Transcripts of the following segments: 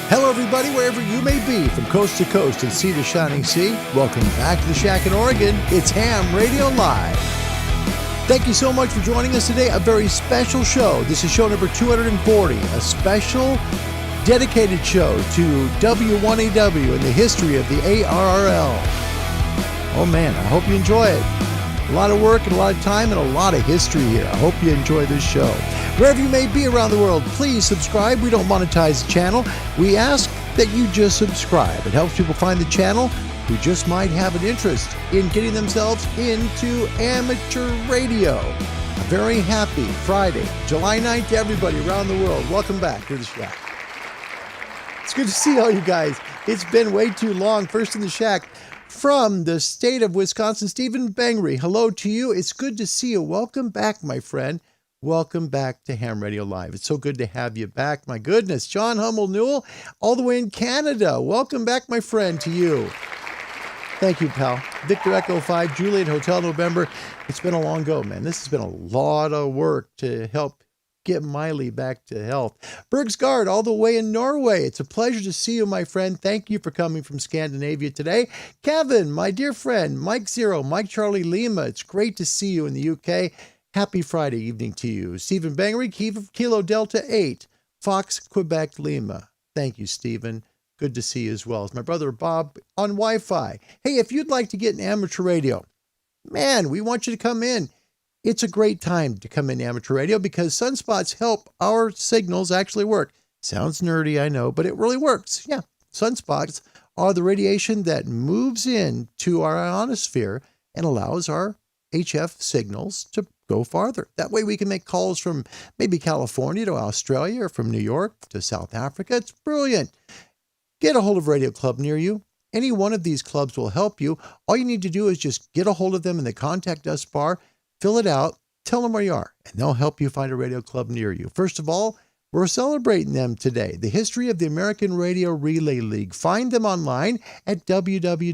Hello, everybody, wherever you may be, from coast to coast and sea to shining sea. Welcome back to the Shack in Oregon. It's Ham Radio Live. Thank you so much for joining us today. A very special show. This is show number 240, a special dedicated show to W1AW and the history of the ARRL. Oh, man, I hope you enjoy it. A lot of work and a lot of time and a lot of history here. I hope you enjoy this show. Wherever you may be around the world, please subscribe. We don't monetize the channel. We ask that you just subscribe. It helps people find the channel who just might have an interest in getting themselves into amateur radio. A very happy Friday, July 9th to everybody around the world. Welcome back to the Shack. It's good to see all you guys. It's been way too long. First in the Shack from the state of Wisconsin, Stephen Bangry. Hello to you. It's good to see you. Welcome back, my friend. Welcome back to Ham Radio Live. It's so good to have you back. My goodness. John Hummel Newell, all the way in Canada. Welcome back, my friend, to you. Thank you, pal. Victor Echo 5, Juliet Hotel November. It's been a long go, man. This has been a lot of work to help get Miley back to health. Bergsgard, all the way in Norway. It's a pleasure to see you, my friend. Thank you for coming from Scandinavia today. Kevin, my dear friend, Mike Zero, Mike Charlie Lima. It's great to see you in the UK. Happy Friday evening to you. Stephen Bangery, Kilo Delta 8, Fox, Quebec, Lima. Thank you, Stephen. Good to see you as well. It's my brother Bob on Wi-Fi. Hey, if you'd like to get an amateur radio, man, we want you to come in. It's a great time to come in amateur radio because sunspots help our signals actually work. Sounds nerdy, I know, but it really works. Yeah, sunspots are the radiation that moves into our ionosphere and allows our HF signals to go farther. That way we can make calls from maybe California to Australia or from New York to South Africa. It's brilliant. Get a hold of Radio Club near you. Any one of these clubs will help you. All you need to do is just get a hold of them in the Contact Us bar, fill it out, tell them where you are, and they'll help you find a radio club near you. First of all, we're celebrating them today. The history of the American Radio Relay League. Find them online at www.arrl.org.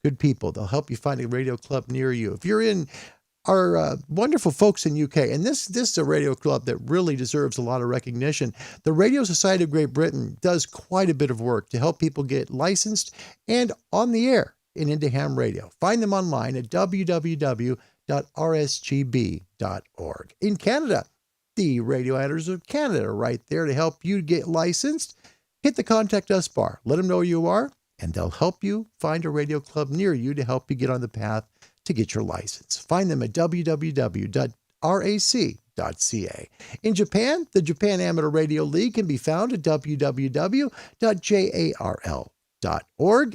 Good people. They'll help you find a radio club near you. If you're in our wonderful folks in UK, and this is a radio club that really deserves a lot of recognition. The Radio Society of Great Britain does quite a bit of work to help people get licensed and on the air in into ham radio. Find them online at www.rsgb.org. In Canada, the Radio Editors of Canada are right there to help you get licensed. Hit the Contact Us bar. Let them know who you are, and they'll help you find a radio club near you to help you get on the path to get your license. Find them at www.rac.ca. In Japan, the Japan Amateur Radio League can be found at www.jarl.org.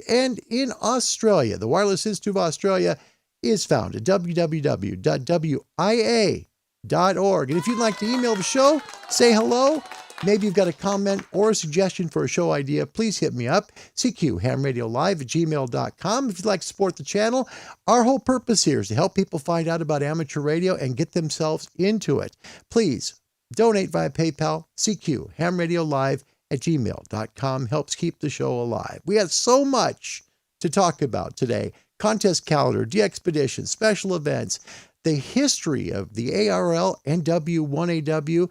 And in Australia, the Wireless Institute of Australia is found at www.WWII.org. And if you'd like to email the show, say hello, maybe you've got a comment or a suggestion for a show idea, please hit me up, cqhamradiolive@gmail.com. If you'd like to support the channel, our whole purpose here is to help people find out about amateur radio and get themselves into it. Please donate via PayPal, cqhamradiolive@gmail.com. Helps keep the show alive. We have so much to talk about today. Contest calendar, de-expedition, special events, the history of the ARRL and W1AW,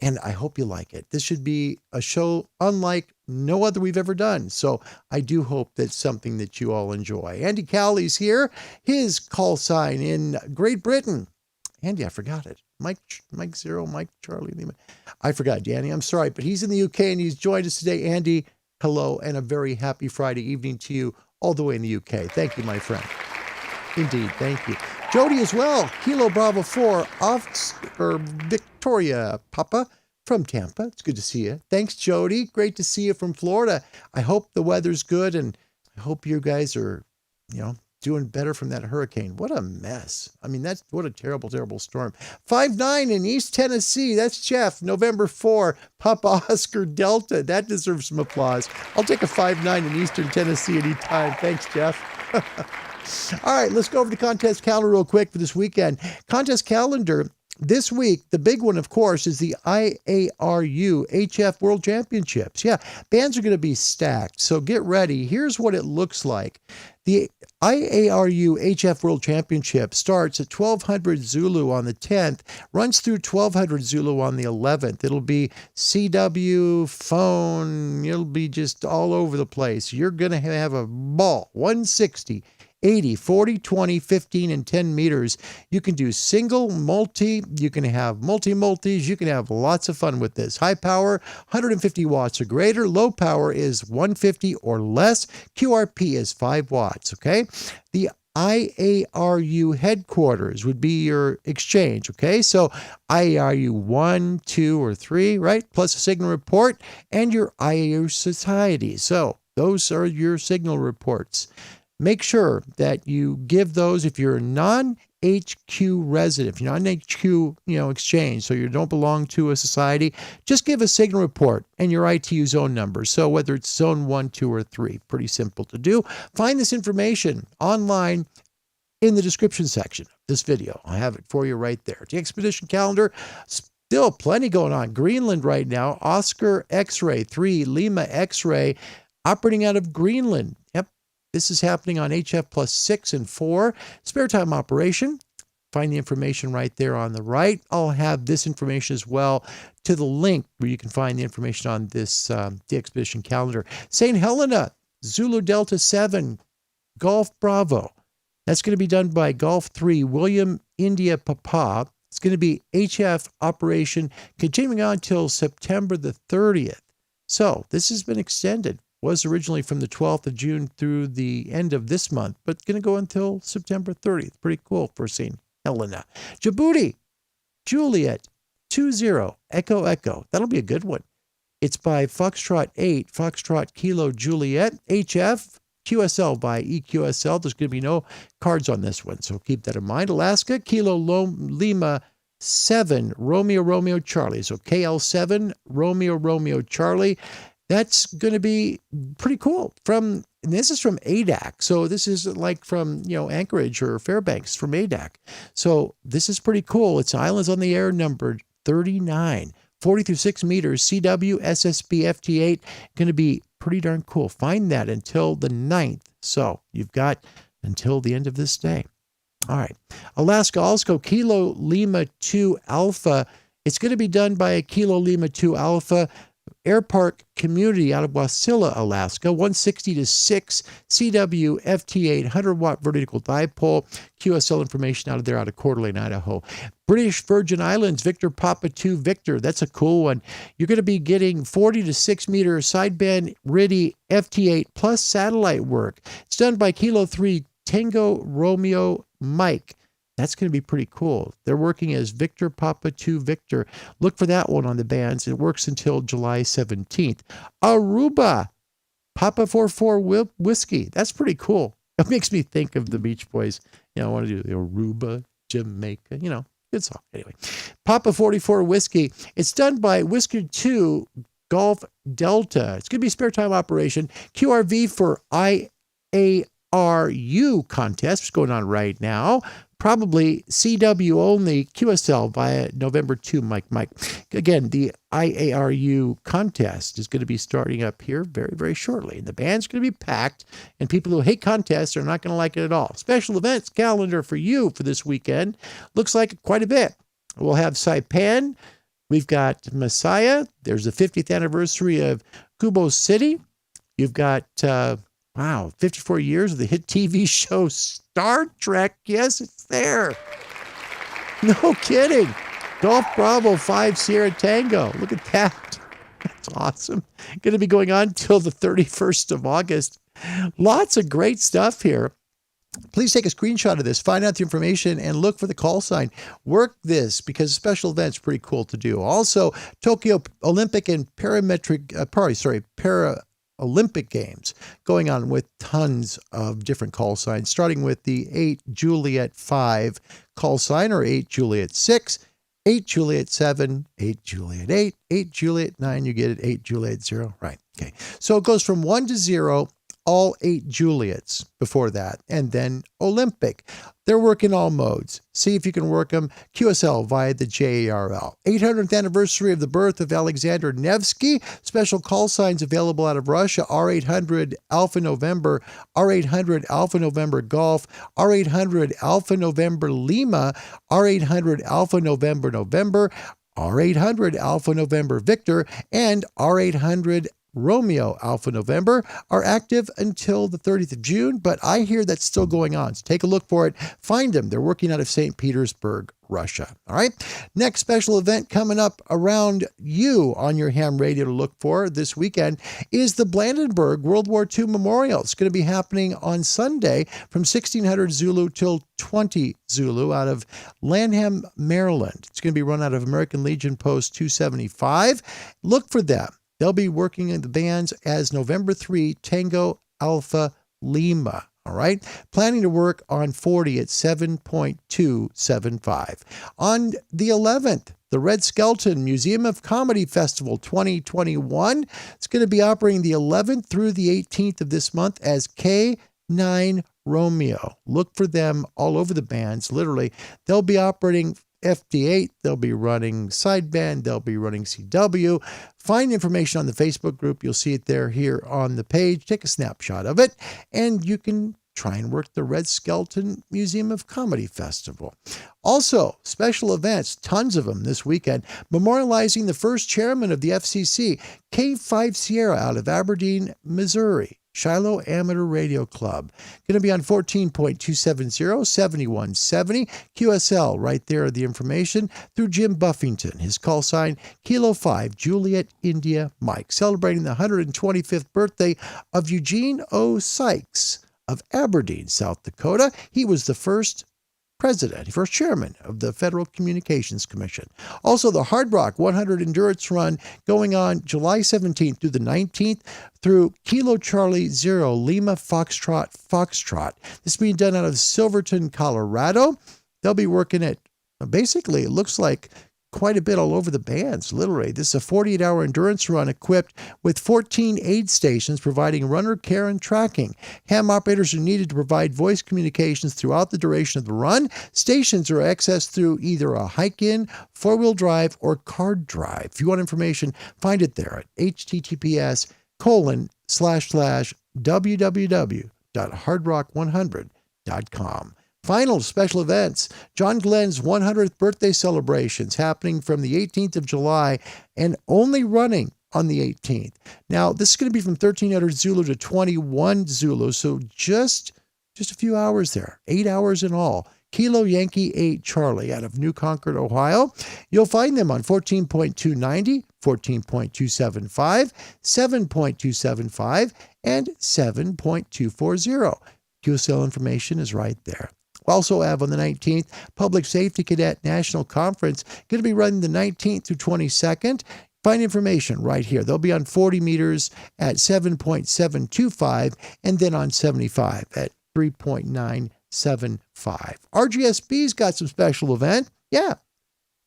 and I hope you like it. This should be a show unlike no other we've ever done. So I do hope that's something that you all enjoy. Andy Cowley's here. His call sign in Great Britain. Andy, I forgot it. Mike Zero, Mike Charlie Lima. I forgot, Danny. I'm sorry, but he's in the UK and he's joined us today. Andy, hello, and a very happy Friday evening to you all the way in the UK. Thank you, my friend. Indeed, thank you. Jody as well. Kilo Bravo 4, Victoria Papa from Tampa. It's good to see you. Thanks, Jody. Great to see you from Florida. I hope the weather's good, and I hope you guys are, doing better from that hurricane. What a mess. I mean, what a terrible, terrible storm. 5-9 in East Tennessee. That's Jeff. November 4, Papa Oscar Delta. That deserves some applause. I'll take a 5-9 in Eastern Tennessee anytime. Thanks, Jeff. All right, let's go over the contest calendar real quick for this weekend. Contest calendar this week, the big one, of course, is the IARU HF World Championships. Yeah, bands are going to be stacked, so get ready. Here's what it looks like. The IARU HF World Championship starts at 1200 Zulu on the 10th, runs through 1200 Zulu on the 11th. It'll be CW, phone, it'll be just all over the place. You're going to have a ball, 160. 80, 40, 20, 15, and 10 meters. You can do single, multi, you can have multi-multis, you can have lots of fun with this. High power, 150 watts or greater. Low power is 150 or less. QRP is 5 watts, okay? The IARU headquarters would be your exchange, okay? So IARU 1, 2, or 3, right? Plus a signal report and your IARU society. So those are your signal reports. Make sure that you give those if you're a non-HQ resident, if you're not an HQ, exchange, so you don't belong to a society, just give a signal report and your ITU zone number. So whether it's zone 1, 2, or 3, pretty simple to do. Find this information online in the description section of this video. I have it for you right there. The expedition calendar, still plenty going on. Greenland right now, Oscar X-ray 3, Lima X-ray, operating out of Greenland. Yep. This is happening on HF plus 6 and 4. Spare time operation. Find the information right there on the right. I'll have this information as well to the link where you can find the information on this the expedition calendar. St. Helena, Zulu Delta 7, Golf Bravo. That's going to be done by Golf 3, William India Papa. It's going to be HF operation continuing on until September the 30th. So this has been extended. Was originally from the 12th of June through the end of this month, but going to go until September 30th. Pretty cool for St. Helena. Djibouti, Juliet, 20, Echo Echo. That'll be a good one. It's by Foxtrot 8, Foxtrot Kilo Juliet, HF, QSL by EQSL. There's going to be no cards on this one, so keep that in mind. Alaska, Kilo Lima 7, Romeo Romeo Charlie. So KL7, Romeo Romeo Charlie. That's going to be pretty cool. And this is from ADAC. So this is like from, Anchorage or Fairbanks from ADAC. So this is pretty cool. It's Islands on the Air number 39, 40 through 6 meters, CW, SSB, FT8. Going to be pretty darn cool. Find that until the 9th. So you've got until the end of this day. All right. Alaska, also Kilo Lima 2 Alpha. It's going to be done by a Kilo Lima 2 Alpha Air Park Community out of Wasilla, Alaska, 160 to 6, CW, FT8, 100-watt vertical dipole, QSL information out of there out of Coeur d'Alene, Idaho. British Virgin Islands, Victor Papa 2 Victor. That's a cool one. You're going to be getting 40 to 6 meter sideband RIDI FT8 plus satellite work. It's done by Kilo 3 Tango Romeo Mike. That's going to be pretty cool. They're working as Victor Papa 2 Victor. Look for that one on the bands. It works until July 17th. Aruba, Papa 44 Whiskey. That's pretty cool. It makes me think of the Beach Boys. I want to do the Aruba, Jamaica, good song. Anyway, Papa 44 Whiskey. It's done by Whisker 2 Golf Delta. It's going to be a spare time operation. QRV for IARU contest. It's going on right now. Probably CW only, QSL via November 2, Mike. Again, the IARU contest is going to be starting up here very, very shortly. And the band's going to be packed, and people who hate contests are not going to like it at all. Special events calendar for you for this weekend. Looks like quite a bit. We'll have Saipan. We've got Messiah. There's the 50th anniversary of Kubo City. You've got... 54 years of the hit TV show Star Trek. Yes, it's there. No kidding. Golf Bravo 5 Sierra Tango. Look at that. That's awesome. Going to be going on till the 31st of August. Lots of great stuff here. Please take a screenshot of this, find out the information, and look for the call sign. Work this because special events are pretty cool to do. Also, Tokyo Olympic and Olympic Games going on with tons of different call signs, starting with the 8 Juliet 5 call sign, or 8 Juliet 6, 8 Juliet 7, 8 Juliet 8, 8 Juliet 9, you get it, 8 Juliet 0, right, okay. So it goes from 1 to 0 all 8 Juliets before that, and then Olympic. They're working all modes. See if you can work them. QSL via the JARL. 800th anniversary of the birth of Alexander Nevsky. Special call signs available out of Russia. R800 Alpha November, R800 Alpha November Golf, R800 Alpha November Lima, R800 Alpha November November, R800 Alpha November Victor, and R800 Romeo Alpha November are active until the 30th of June, but I hear that's still going on. So take a look for it. Find them. They're working out of St. Petersburg, Russia. All right. Next special event coming up around you on your ham radio to look for this weekend is the Blandenburg World War II Memorial. It's going to be happening on Sunday from 1600 Zulu till 20 Zulu out of Lanham, Maryland. It's going to be run out of American Legion Post 275. Look for them. They'll be working in the bands as November 3 Tango Alpha Lima. All right. Planning to work on 40 at 7.275. On the 11th, the Red Skelton Museum of Comedy Festival 2021. It's going to be operating the 11th through the 18th of this month as K9 Romeo. Look for them all over the bands. Literally, they'll be operating FD8, they'll be running sideband, they'll be running CW. Find information on the Facebook group. You'll see it there here on the page. Take a snapshot of it, and you can try and work the Red Skelton Museum of Comedy Festival. Also, special events, tons of them this weekend, memorializing the first chairman of the FCC, K5 Sierra out of Aberdeen, Missouri. Shiloh Amateur Radio Club. Going to be on 14.270, 7170. QSL, right there, the information through Jim Buffington. His call sign, Kilo 5, Juliet India Mike. Celebrating the 125th birthday of Eugene O. Sykes of Aberdeen, South Dakota. He was the first chairman of the Federal Communications Commission. Also, the Hard Rock 100 Endurance Run going on July 17th through the 19th through Kilo Charlie 0 Lima Foxtrot. This is being done out of Silverton, Colorado. They'll be working at, basically, it looks like quite a bit all over the bands, literally. This is a 48-hour endurance run equipped with 14 aid stations providing runner care and tracking. Ham operators are needed to provide voice communications throughout the duration of the run. Stations are accessed through either a hike-in, four-wheel drive, or card drive. If you want information, find it there at https://www.hardrock100.com. Final special events, John Glenn's 100th birthday celebrations happening from the 18th of July and only running on the 18th. Now, this is going to be from 1300 Zulu to 21 Zulu, so just a few hours there, 8 hours in all. Kilo Yankee 8 Charlie out of New Concord, Ohio. You'll find them on 14.290, 14.275, 7.275, and 7.240. QSL information is right there. We also have on the 19th, Public Safety Cadet National Conference, going to be running the 19th through 22nd. Find information right here. They'll be on 40 meters at 7.725 and then on 75 at 3.975. RGSB's got some special event. Yeah,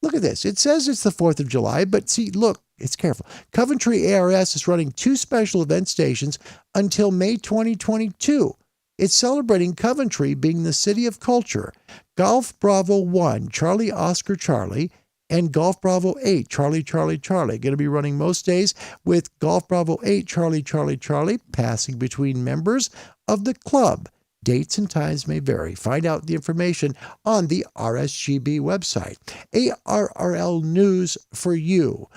look at this. It says it's the 4th of July, but see, look, it's careful. Coventry ARS is running 2 special event stations until May 2022. It's celebrating Coventry being the city of culture. Golf Bravo 1, Charlie Oscar Charlie, and Golf Bravo 8, Charlie Charlie Charlie. Going to be running most days with Golf Bravo 8, Charlie Charlie Charlie, passing between members of the club. Dates and times may vary. Find out the information on the RSGB website. ARRL News for you.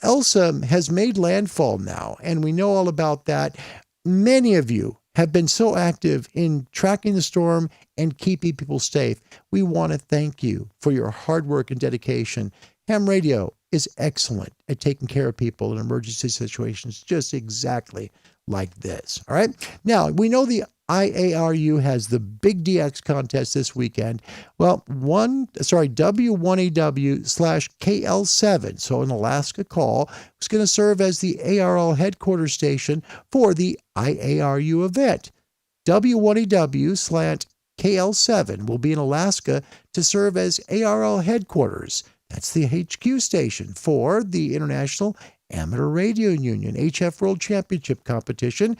Elsa has made landfall now, and we know all about that. Many of you have been so active in tracking the storm and keeping people safe. We want to thank you for your hard work and dedication. Ham radio is excellent at taking care of people in emergency situations, just exactly like this. All right. Now, we know the IARU has the Big DX contest this weekend. Well, W1AW/KL7, so an Alaska call, is going to serve as the ARRL headquarters station for the IARU event. W1AW/KL7 will be in Alaska to serve as ARRL headquarters. That's the HQ station for the International Amateur Radio Union HF World Championship competition.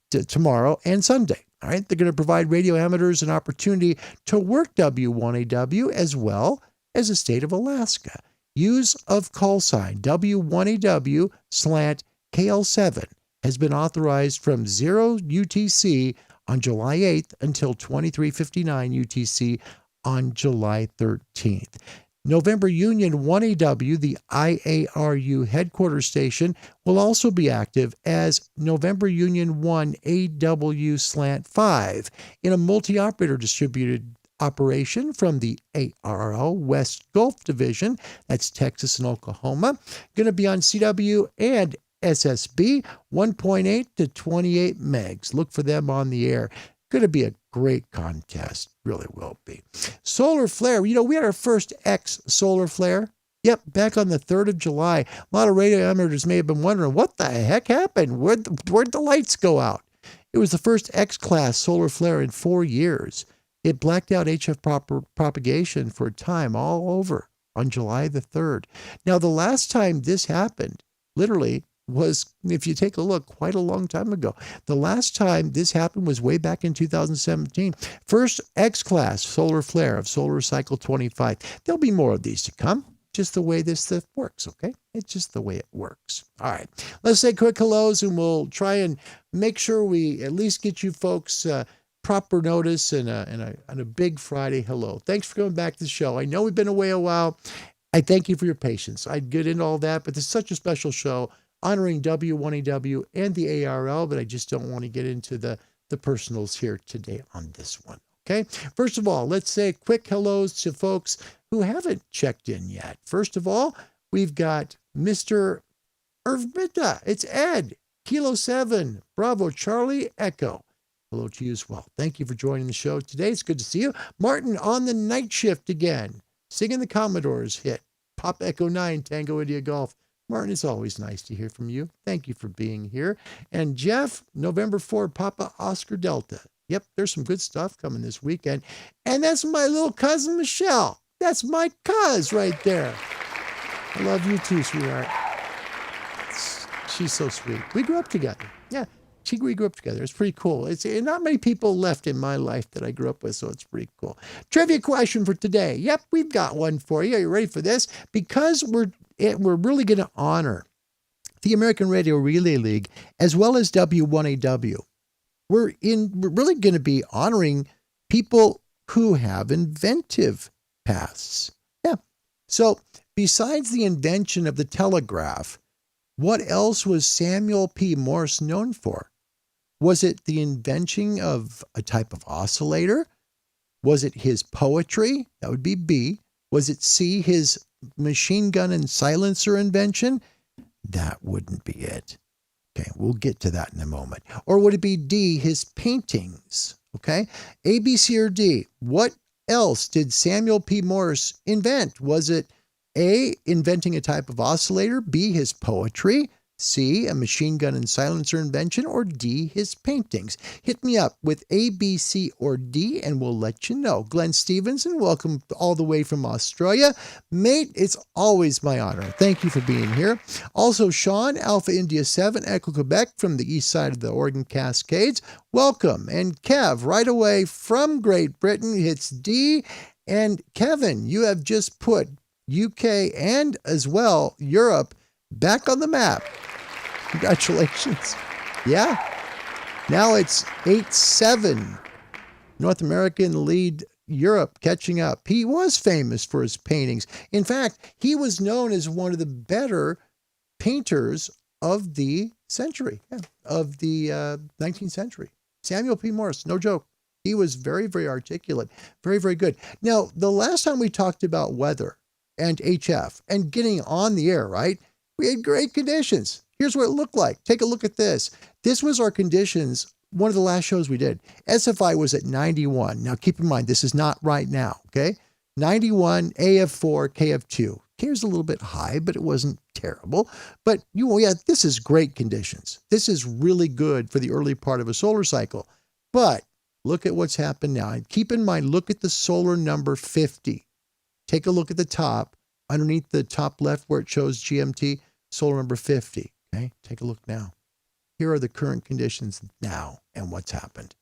tomorrow and Sunday. All right, they're going to provide radio amateurs an opportunity to work W1AW as well as the state of Alaska. Use of call sign W1AW slant KL7 has been authorized from 0 UTC on July 8th until 23:59 UTC on July 13th. November Union 1AW, the IARU headquarters station, will also be active as November Union 1AW slant 5 in a multi-operator distributed operation from the ARRL West Gulf Division. That's Texas and Oklahoma. Going to be on CW and SSB 1.8 to 28 megs. Look for them on the air. Going to be a great contest. Really will be. Solar flare. You know, we had our first X solar flare. Yep, back on the 3rd of July. A lot of radio amateurs may have been wondering, what the heck happened? Where'd the lights go out? It was the first X-class solar flare in 4 years. It blacked out HF propagation for a time all over on July the 3rd. Now, the last time this happened, literally, was, if you take a look, quite a long time ago. The last time this happened was way back in 2017. First X-class solar flare of solar cycle 25. There'll be more of these to come. Just the way this stuff works, okay? It's just the way it works. All right, let's say quick hellos, and we'll try and make sure we at least get you folks proper notice and a big Friday hello. Thanks for coming back to the show. I know we've been away a while. I thank you for your patience. I'd get into all that, but this is such a special show honoring W1AW and the ARRL, but I just don't want to get into the personals here today on this one. Okay, first of all, let's say quick hellos to folks who haven't checked in yet. First of all, we've got Mr. Irvita. It's Ed, Kilo 7, Bravo, Charlie, Echo. Hello to you as well. Thank you for joining the show today. It's good to see you. Martin on the night shift again, singing the Commodores hit, Pop Echo 9, Tango India Golf. Martin, it's always nice to hear from you. Thank you for being here. And Jeff, November 4, Papa Oscar Delta. Yep, there's some good stuff coming this weekend. And that's my little cousin, Michelle. That's my cuz right there. I love you too, sweetheart. She's so sweet. We grew up together. Yeah, we grew up together. It's pretty cool. It's not many people left in my life that I grew up with, so it's pretty cool. Trivia question for today. Yep, we've got one for you. Are you ready for this? Because we're really going to honor the American Radio Relay League as well as W1AW. We're really going to be honoring people who have inventive pasts. Yeah. So besides the invention of the telegraph, what else was Samuel P. Morse known for? Was it the invention of a type of oscillator? Was it his poetry? That would be B. Was it C, his machine gun and silencer invention? That wouldn't be it. Okay, we'll get to that in a moment. Or would it be D, his paintings? Okay, A, B, C, or D. What else did Samuel P. Morse invent? Was it A, inventing a type of oscillator, B, his poetry, C, a machine gun and silencer invention, or D, his paintings? Hit me up with A, B, C, or D, and we'll let you know. Glenn Stevenson, welcome all the way from Australia. Mate, it's always my honor. Thank you for being here. Also, Sean, Alpha India 7, Echo Quebec from the east side of the Oregon Cascades. Welcome. And Kev, right away from Great Britain, hits D. And Kevin, you have just put UK and as well Europe back on the map. Congratulations. Yeah. Now it's 8-7. North American lead Europe catching up. He was famous for his paintings. In fact, he was known as one of the better painters of the century, of the 19th century. Samuel P. Morse, no joke. He was very, very articulate, very, very good. Now, the last time we talked about weather and HF and getting on the air, right? We had great conditions. Here's what it looked like. Take a look at this. This was our conditions, one of the last shows we did. SFI was at 91. Now, keep in mind, this is not right now, okay? 91, AF4, KF2. K was a little bit high, but it wasn't terrible. But, this is great conditions. This is really good for the early part of a solar cycle. But look at what's happened now. And keep in mind, look at the solar number 50. Take a look at the top. Underneath the top left where it shows GMT, solar number 50. Okay, take a look now. Here are the current conditions now and what's happened.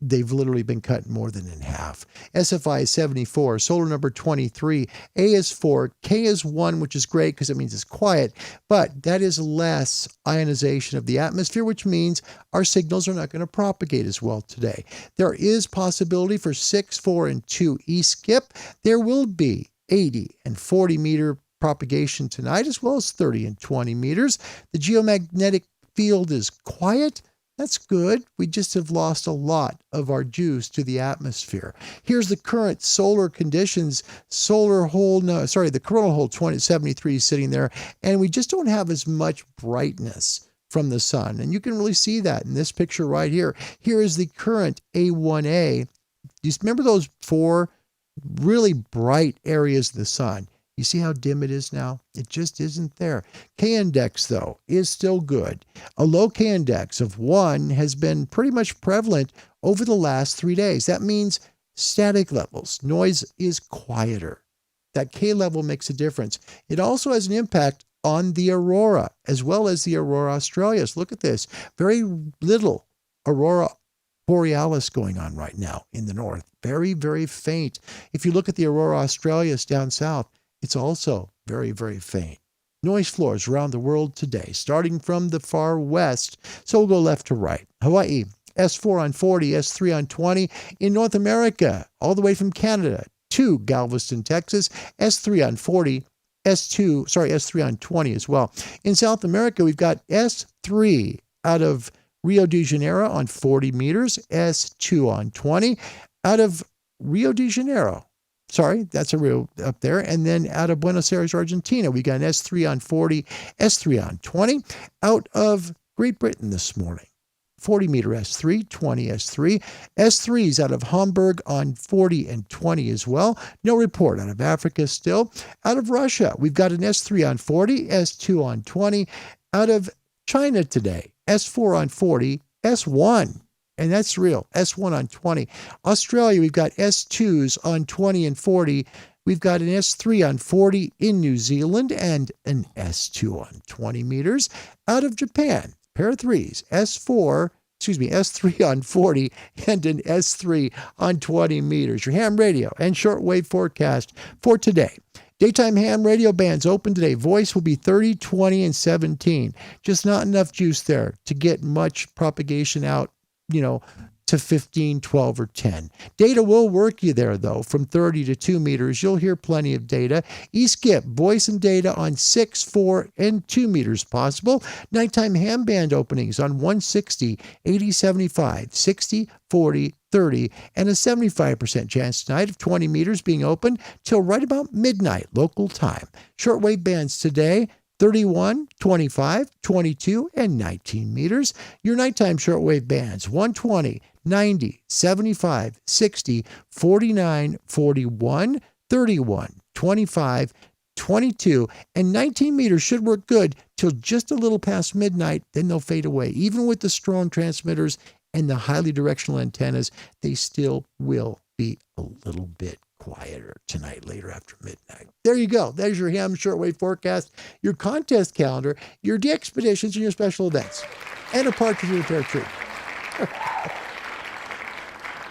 They've literally been cut more than in half. SFI is 74, solar number 23, A is 4, K is 1, which is great because it means it's quiet, but that is less ionization of the atmosphere, which means our signals are not going to propagate as well today. There is possibility for 6, 4, and 2 E-skip. There will be 80 and 40 meter propagation tonight, as well as 30 and 20 meters. The geomagnetic field is quiet. That's good. We just have lost a lot of our juice to the atmosphere. Here's the current solar conditions. The coronal hole 73 is sitting there, and we just don't have as much brightness from the sun. And you can really see that in this picture right here. Here is the current A1A. You remember those 4 really bright areas of the sun? You see how dim it is now? It just isn't there. K-index, though, is still good. A low K-index of 1 has been pretty much prevalent over the last 3 days. That means static levels. Noise is quieter. That K level makes a difference. It also has an impact on the aurora, as well as the aurora australis. Look at this. Very little aurora borealis going on right now in the north. Very, very faint. If you look at the aurora australis down south, it's also very, very faint. Noise floors around the world today, starting from the far west. So we'll go left to right. Hawaii, S4 on 40, S3 on 20. In North America, all the way from Canada to Galveston, Texas, S3 on 40, S3 on 20 as well. In South America, we've got S3 out of Rio de Janeiro on 40 meters, S2 on 20. Out of Rio de Janeiro, that's a Rio up there. And then out of Buenos Aires, Argentina, we got an S3 on 40, S3 on 20. Out of Great Britain this morning, 40 meter S3, 20 S3. S3s out of Hamburg on 40 and 20 as well. No report out of Africa still. Out of Russia, we've got an S3 on 40, S2 on 20. Out of China today, S4 on 40, S1. And that's real, S1 on 20. Australia, we've got S2s on 20 and 40. We've got an S3 on 40 in New Zealand and an S2 on 20 meters. Out of Japan, pair of 3s, S3 on 40 and an S3 on 20 meters. Your ham radio and shortwave forecast for today. Daytime ham radio bands open today. Voice will be 30, 20, and 17. Just not enough juice there to get much propagation out, to 15, 12, or 10. Data will work you there, though, from 30 to 2 meters. You'll hear plenty of data. E-skip, voice and data on 6, 4, and 2 meters possible. Nighttime ham band openings on 160, 80, 75, 60, 40, 30, and a 75% chance tonight of 20 meters being open till right about midnight local time. Shortwave bands today, 31, 25, 22, and 19 meters. Your nighttime shortwave bands, 120, 90, 75, 60, 49, 41, 31, 25, 22, and 19 meters should work good till just a little past midnight, then they'll fade away. Even with the strong transmitters and the highly directional antennas, they still will be a little bit quieter tonight, later after midnight. There you go. There's your ham shortwave forecast, your contest calendar, your de-expeditions, and your special events, and a partridge in a pear tree.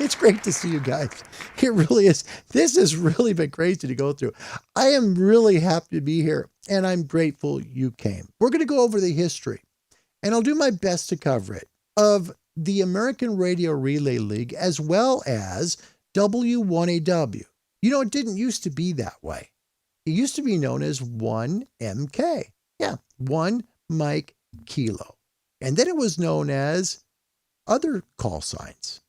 It's great to see you guys. It really is. This has really been crazy to go through. I am really happy to be here, and I'm grateful you came. We're going to go over the history, and I'll do my best to cover it, of the American Radio Relay League, as well as W1AW. It didn't used to be that way. It used to be known as 1MK. Yeah, 1 Mike Kilo. And then it was known as other call signs.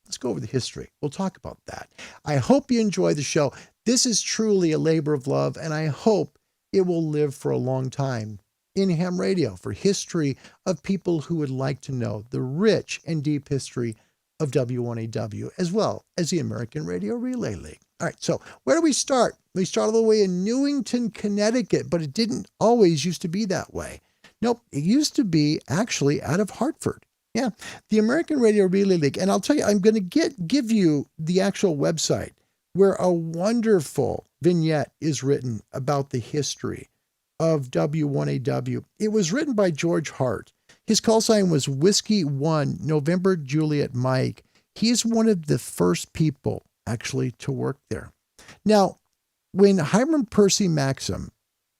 Let's go over the history. We'll talk about that. I hope you enjoy the show. This is truly a labor of love, and I hope it will live for a long time in ham radio for history of people who would like to know the rich and deep history of W1AW, as well as the American Radio Relay League. All right, so where do we start? We start all the way in Newington, Connecticut, but it didn't always used to be that way. Nope, it used to be actually out of Hartford. Yeah, the American Radio Relay League. And I'll tell you, I'm going to give you the actual website where a wonderful vignette is written about the history of W1AW. It was written by George Hart. His call sign was Whiskey 1, November Juliet Mike. He is one of the first people actually to work there. Now, when Hiram Percy Maxim,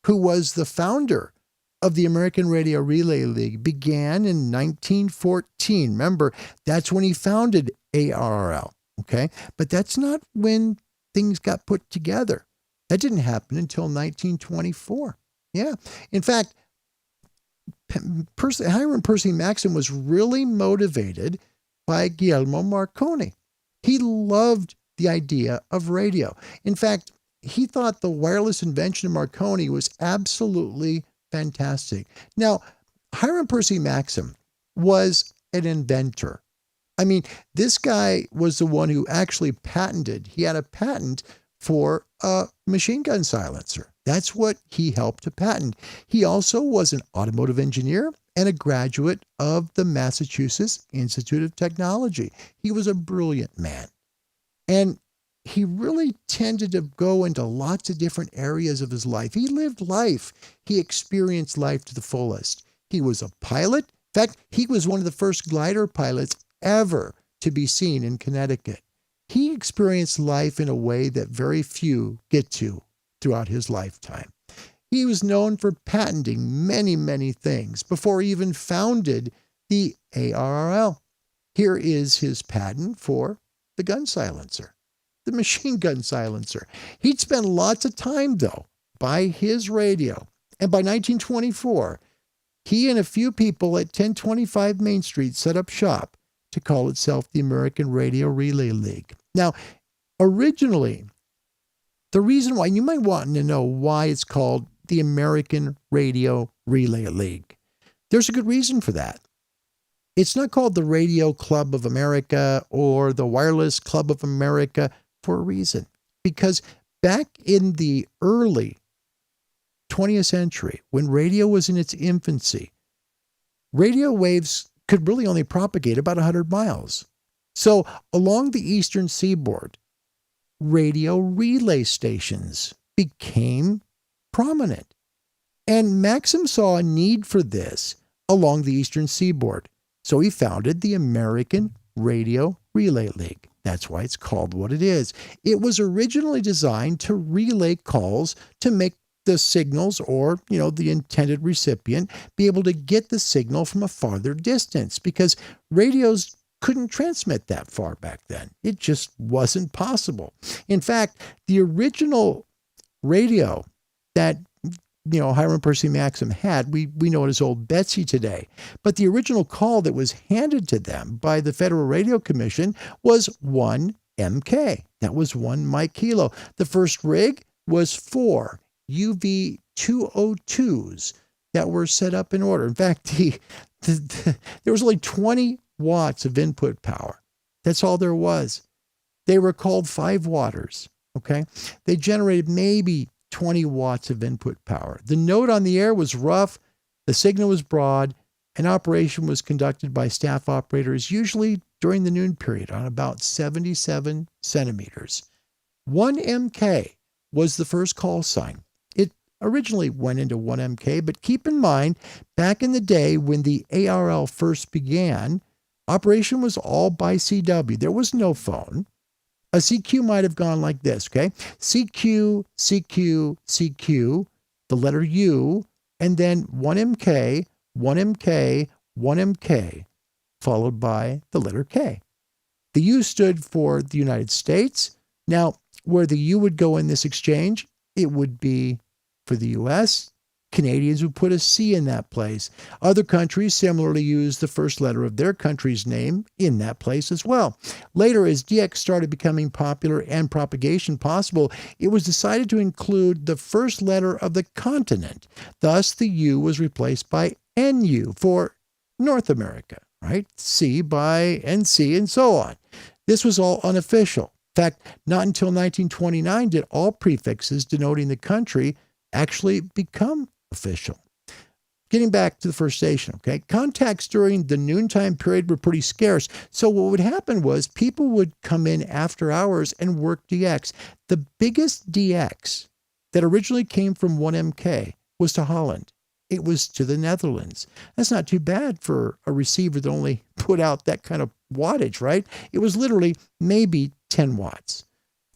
who was the founder of the American Radio Relay League, began in 1914, remember, that's when he founded ARRL, okay? But that's not when things got put together. That didn't happen until 1924. Yeah. In fact, Hiram Percy Maxim was really motivated by Guglielmo Marconi. He loved the idea of radio. In fact, he thought the wireless invention of Marconi was absolutely fantastic. Now, Hiram Percy Maxim was an inventor. I mean, this guy was the one who actually he had a patent for a machine gun silencer. That's what he helped to patent. He also was an automotive engineer and a graduate of the Massachusetts Institute of Technology. He was a brilliant man. And he really tended to go into lots of different areas of his life. He lived life. He experienced life to the fullest. He was a pilot. In fact, he was one of the first glider pilots ever to be seen in Connecticut. He experienced life in a way that very few get to throughout his lifetime. He was known for patenting many, many things before he even founded the ARRL. Here is his patent for the gun silencer, the machine gun silencer. He'd spent lots of time, though, by his radio. And by 1924, he and a few people at 1025 Main Street set up shop to call itself the American Radio Relay League. Now, originally, the reason why, you might want to know why it's called the American Radio Relay League. There's a good reason for that. It's not called the Radio Club of America or the Wireless Club of America for a reason. Because back in the early 20th century, when radio was in its infancy, radio waves could really only propagate about 100 miles. So along the eastern seaboard, radio relay stations became prominent. And Maxim saw a need for this along the eastern seaboard. So he founded the American Radio Relay League. That's why it's called what it is. It was originally designed to relay calls to make the signals or, the intended recipient be able to get the signal from a farther distance, because radios couldn't transmit that far back then. It just wasn't possible. In fact, the original radio that Hiram Percy Maxim had, we know it as Old Betsy today. But the original call that was handed to them by the Federal Radio Commission was 1 MK. That was 1 Mike Kilo. The first rig was 4 UV202s that were set up in order. In fact, there was only 20 watts of input power. That's all there was. They were called 5-watters, okay? They generated maybe 20 watts of input power. The note on the air was rough, the signal was broad, and operation was conducted by staff operators, usually during the noon period, on about 77 centimeters. 1 MK was the first call sign. It originally went into 1 MK, but keep in mind, back in the day when the ARRL first began, operation was all by CW. There was no phone. A CQ might have gone like this, okay? CQ, CQ, CQ, the letter U, and then 1 MK, 1 MK, 1 MK, followed by the letter K. The U stood for the United States. Now, where the U would go in this exchange, it would be for the U.S. Canadians would put a C in that place. Other countries similarly used the first letter of their country's name in that place as well. Later, as DX started becoming popular and propagation possible, it was decided to include the first letter of the continent. Thus, the U was replaced by NU for North America, right? C by NC and so on. This was all unofficial. In fact, not until 1929 did all prefixes denoting the country actually become official. Getting back to the first station, okay? Contacts during the noontime period were pretty scarce. So what would happen was people would come in after hours and work DX. The biggest DX that originally came from 1MK was to Holland. it was to the Netherlands. That's not too bad for a receiver that only put out that kind of wattage, right? It was literally maybe 10 watts.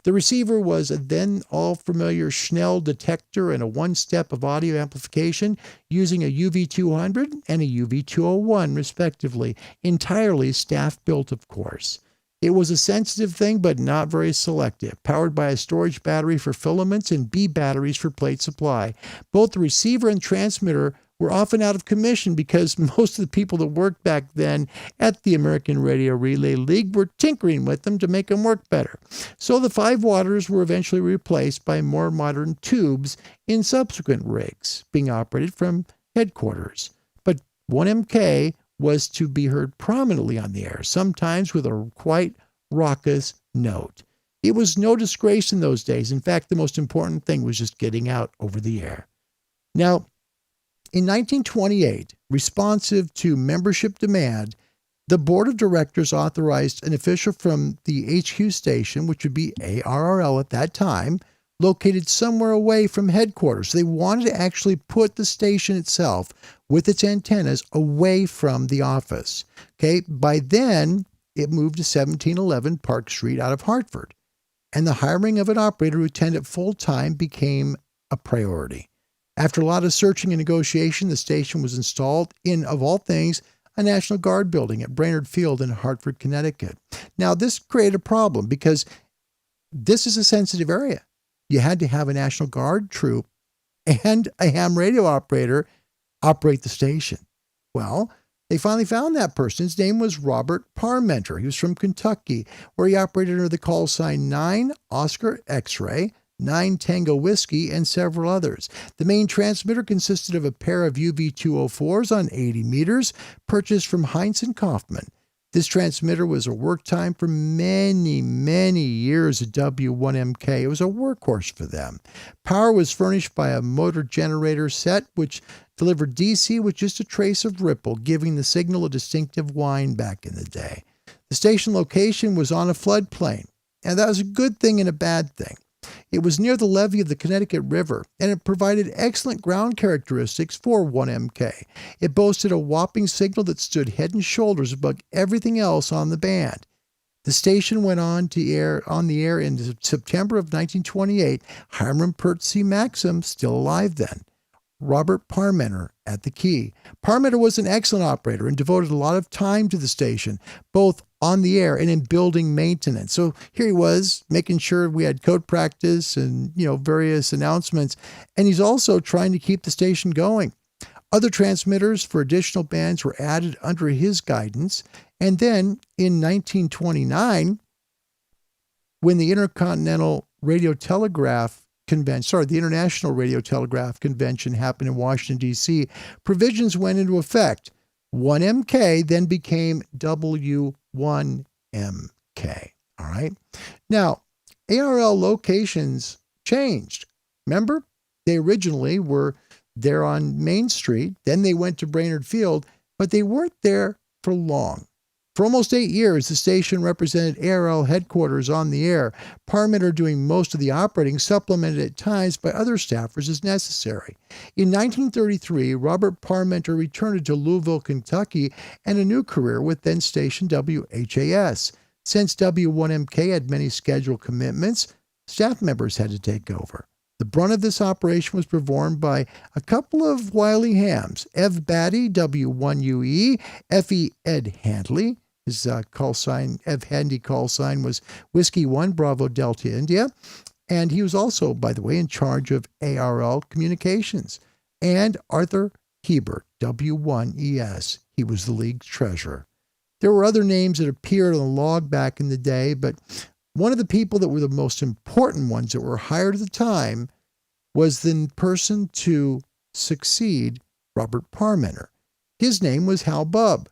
The receiver was a then all-familiar Schnell detector and a one-step of audio amplification using a UV200 and a UV201, respectively, entirely staff-built, of course. It was a sensitive thing, but not very selective, powered by a storage battery for filaments and B batteries for plate supply. Both the receiver and transmitter were often out of commission because most of the people that worked back then at the American Radio Relay League were tinkering with them to make them work better. So the 5-watters were eventually replaced by more modern tubes in subsequent rigs, being operated from headquarters. But 1MK was to be heard prominently on the air, sometimes with a quite raucous note. It was no disgrace in those days. In fact, the most important thing was just getting out over the air. Now, in 1928, responsive to membership demand, the board of directors authorized an official from the HQ station, which would be ARRL at that time, located somewhere away from headquarters. They wanted to actually put the station itself with its antennas away from the office. Okay, by then, it moved to 1711 Park Street out of Hartford, and the hiring of an operator who attended full-time became a priority. After a lot of searching and negotiation, the station was installed in, of all things, a National Guard building at Brainerd Field in Hartford, Connecticut. Now, this created a problem because this is a sensitive area. You had to have a National Guard troop and a ham radio operator operate the station. Well, they finally found that person. His name was Robert Parmenter. He was from Kentucky, where he operated under the call sign 9 Oscar X-Ray, 9 Tango Whiskey, and several others. The main transmitter consisted of a pair of UV204s on 80 meters, purchased from Heinz and Kaufman. This transmitter was a work time for many, many years at W1MK. It was a workhorse for them. Power was furnished by a motor generator set, which delivered DC with just a trace of ripple, giving the signal a distinctive whine back in the day. The station location was on a floodplain, and that was a good thing and a bad thing. It was near the levee of the Connecticut River, and it provided excellent ground characteristics for 1MK. It boasted a whopping signal that stood head and shoulders above everything else on the band. The station went on the air in September of 1928. Hiram Percy Maxim, still alive then. Robert Parmenter at the key. Parmenter was an excellent operator and devoted a lot of time to the station, both on the air and in building maintenance. So here he was, making sure we had code practice and, various announcements. And he's also trying to keep the station going. Other transmitters for additional bands were added under his guidance. And then in 1929, when the International Radio Telegraph Convention happened in Washington, D.C., provisions went into effect. 1MK then became W1MK. All right. Now, ARRL locations changed. Remember, they originally were there on Main Street. Then they went to Brainerd Field, but they weren't there for long. For almost 8 years, the station represented ARRL headquarters on the air, Parmenter doing most of the operating, supplemented at times by other staffers as necessary. In 1933, Robert Parmenter returned to Louisville, Kentucky, and a new career with then-station WHAS. Since W1MK had many scheduled commitments, staff members had to take over. The brunt of this operation was performed by a couple of wily hams, Ev Batty, W1UE, F.E. Ed Handley. His Ev Handy call sign was Whiskey 1 Bravo Delta India. And he was also, by the way, in charge of ARRL communications. And Arthur Hebert, W1ES. He was the league's treasurer. There were other names that appeared on the log back in the day, but one of the people that were the most important ones that were hired at the time was the person to succeed Robert Parmenter. His name was Hal Bubb.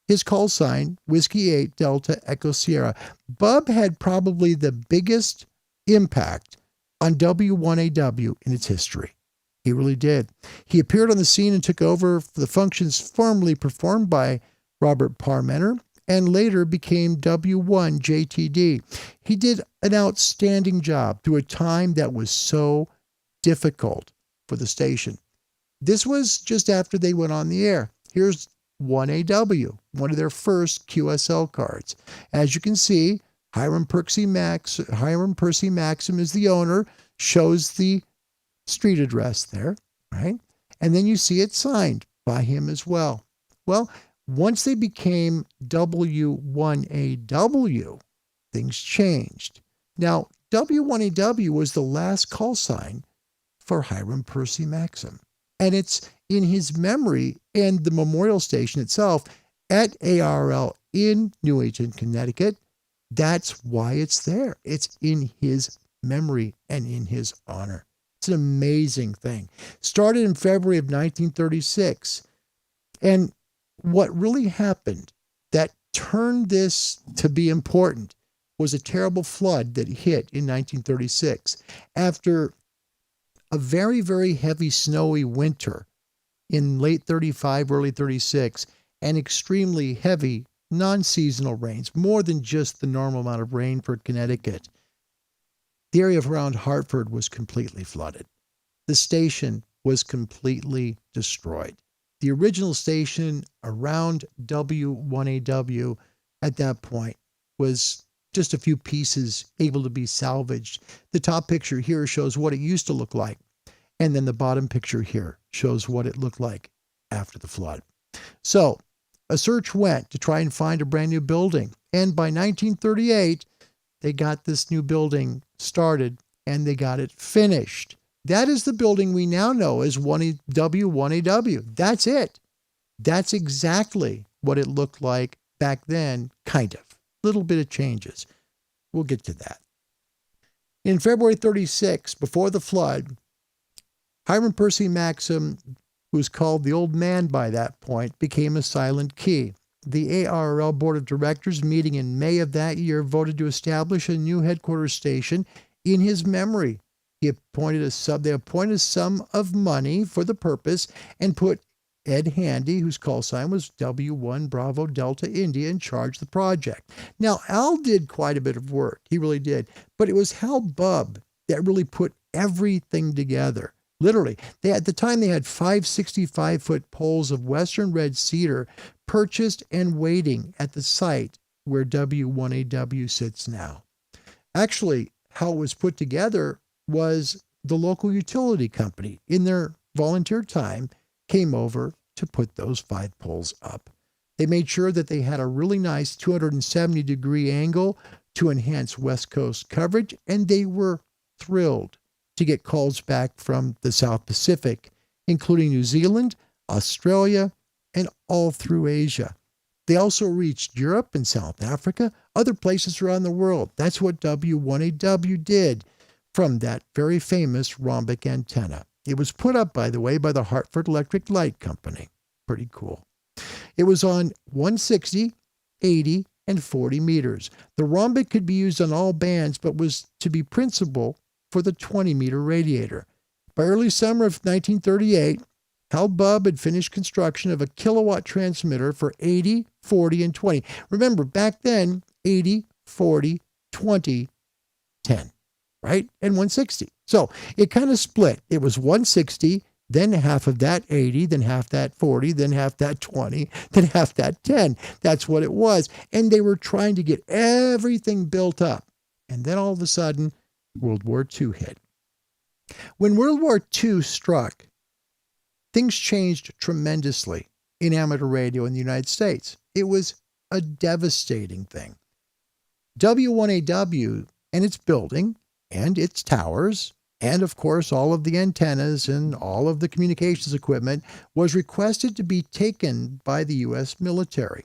His call sign, Whiskey 8 Delta Echo Sierra. Bubb had probably the biggest impact on W1AW in its history. He really did. He appeared on the scene and took over the functions formerly performed by Robert Parmenter, and later became W1JTD. He did an outstanding job through a time that was so difficult for the station. This was just after they went on the air. Here's 1AW, one of their first QSL cards. As you can see, Hiram Percy Maxim is the owner, shows the street address there, right? And then you see it signed by him as well. Well, once they became W1AW, things changed. Now, W1AW was the last call sign for Hiram Percy Maxim. And it's in his memory and the memorial station itself at ARRL in Newington, Connecticut. That's why it's there. It's in his memory and in his honor. It's an amazing thing. Started in February of 1936. And what really happened that turned this to be important was a terrible flood that hit in 1936. After a very, very heavy snowy winter in late 35, early 36, and extremely heavy non-seasonal rains, more than just the normal amount of rain for Connecticut, the area around Hartford was completely flooded. The station was completely destroyed. The original station around W1AW at that point was just a few pieces able to be salvaged. The top picture here shows what it used to look like. And then the bottom picture here shows what it looked like after the flood. So a search went to try and find a brand new building. And by 1938, they got this new building started and they got it finished. That is the building we now know as W1AW. That's it. That's exactly what it looked like back then, kind of. Little bit of changes. We'll get to that. In February 36, before the flood, Hiram Percy Maxim, who was called the Old Man by that point, became a silent key. The ARRL Board of Directors, meeting in May of that year, voted to establish a new headquarters station in his memory. They appointed a sum of money for the purpose and put Ed Handy, whose call sign was W1 Bravo Delta India, in charge of the project. Now, Al did quite a bit of work. He really did. But it was Hal Bubb that really put everything together. Literally, at the time they had 5 65-foot poles of western red cedar purchased and waiting at the site where W1AW sits now. Actually, how it was put together was the local utility company, in their volunteer time, came over to put those 5 poles up. They made sure that they had a really nice 270-degree angle to enhance West Coast coverage, and they were thrilled to get calls back from the South Pacific, including New Zealand, Australia, and all through Asia. They also reached Europe and South Africa, other places around the world. That's what W1AW did from that very famous rhombic antenna. It was put up, by the way, by the Hartford Electric Light Company. Pretty cool. It was on 160, 80, and 40 meters. The rhombic could be used on all bands, but was to be principal for the 20-meter radiator. By early summer of 1938, Hal Bubb had finished construction of a kilowatt transmitter for 80, 40, and 20. Remember, back then, 80, 40, 20, 10, right? And 160. So it kind of split. It was 160, then half of that 80, then half that 40, then half that 20, then half that 10. That's what it was. And they were trying to get everything built up. And then all of a sudden, World War II hit. When World War II struck, things changed tremendously in amateur radio in the United States. It was a devastating thing. W1AW and its building and its towers, and of course all of the antennas and all of the communications equipment, was requested to be taken by the U.S. military.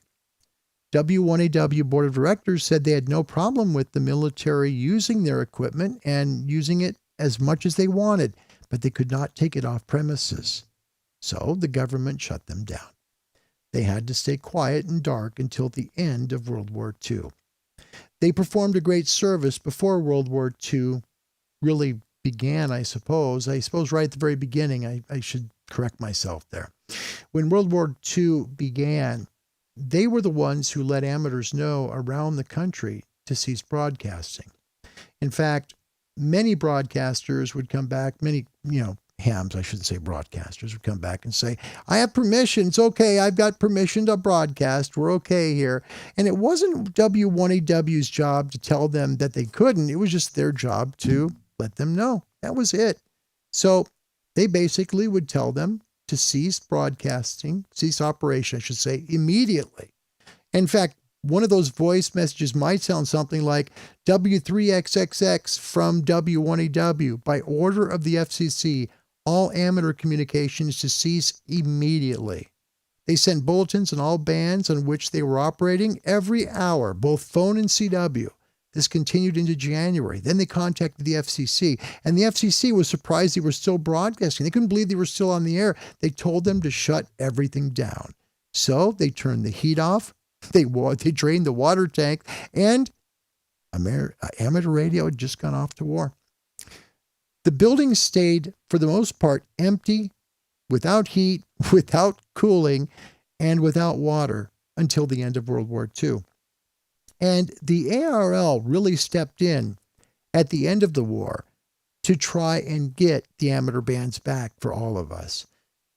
W1AW Board of Directors said they had no problem with the military using their equipment and using it as much as they wanted, but they could not take it off premises. So the government shut them down. They had to stay quiet and dark until the end of World War II. They performed a great service before World War II really began, I suppose. Right at the very beginning, I should correct myself there. When World War II began, they were the ones who let amateurs know around the country to cease broadcasting. In fact, many broadcasters would come back, hams, I shouldn't say broadcasters, would come back and say, I have permission. It's okay. I've got permission to broadcast. We're okay here. And it wasn't W1AW's job to tell them that they couldn't. It was just their job to let them know. That was it. So they basically would tell them to cease broadcasting, cease operation, I should say, immediately. In fact, one of those voice messages might sound something like W3XXX from W1AW. By order of the FCC, all amateur communications to cease immediately. They sent bulletins on all bands on which they were operating every hour, both phone and CW. This continued into January. Then they contacted the FCC, and the FCC was surprised they were still broadcasting. They couldn't believe they were still on the air. They told them to shut everything down. So they turned the heat off. They drained the water tank, and amateur radio had just gone off to war. The building stayed, for the most part, empty, without heat, without cooling, and without water until the end of World War II. And the ARRL really stepped in at the end of the war to try and get the amateur bands back for all of us.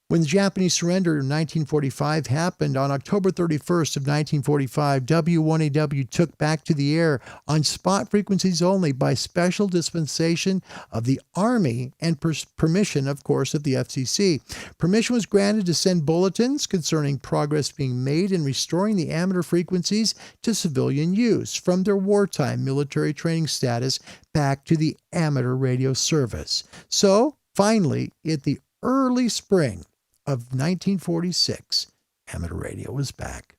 When the Japanese surrender in 1945 happened, on October 31st of 1945, W1AW took back to the air on spot frequencies only by special dispensation of the Army and permission, of course, of the FCC. Permission was granted to send bulletins concerning progress being made in restoring the amateur frequencies to civilian use from their wartime military training status back to the amateur radio service. So, finally, at the early spring of 1946, amateur radio was back.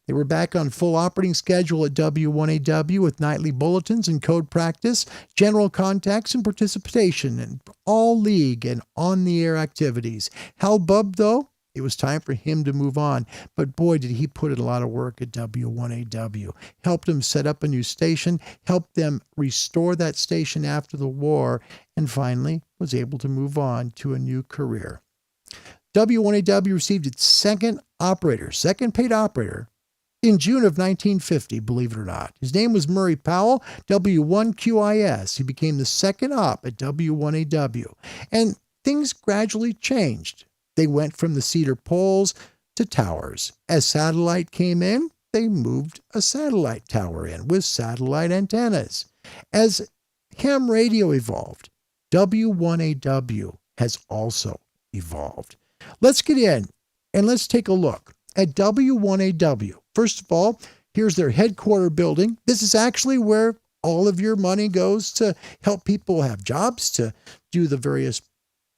They were back on full operating schedule at W1AW with nightly bulletins and code practice, general contacts and participation in all league and on-the-air activities. Hal Bubb, though, it was time for him to move on, but boy, did he put in a lot of work at W1AW. Helped him set up a new station, helped them restore that station after the war, and finally was able to move on to a new career. W1AW received its second paid operator, in June of 1950, believe it or not. His name was Murray Powell, W1QIS. He became the second op at W1AW. And things gradually changed. They went from the cedar poles to towers. As satellite came in, they moved a satellite tower in with satellite antennas. As ham radio evolved, W1AW has also evolved. Let's get in and let's take a look at W1AW. First of all, here's their headquarter building. This is actually where all of your money goes to help people have jobs, to do the various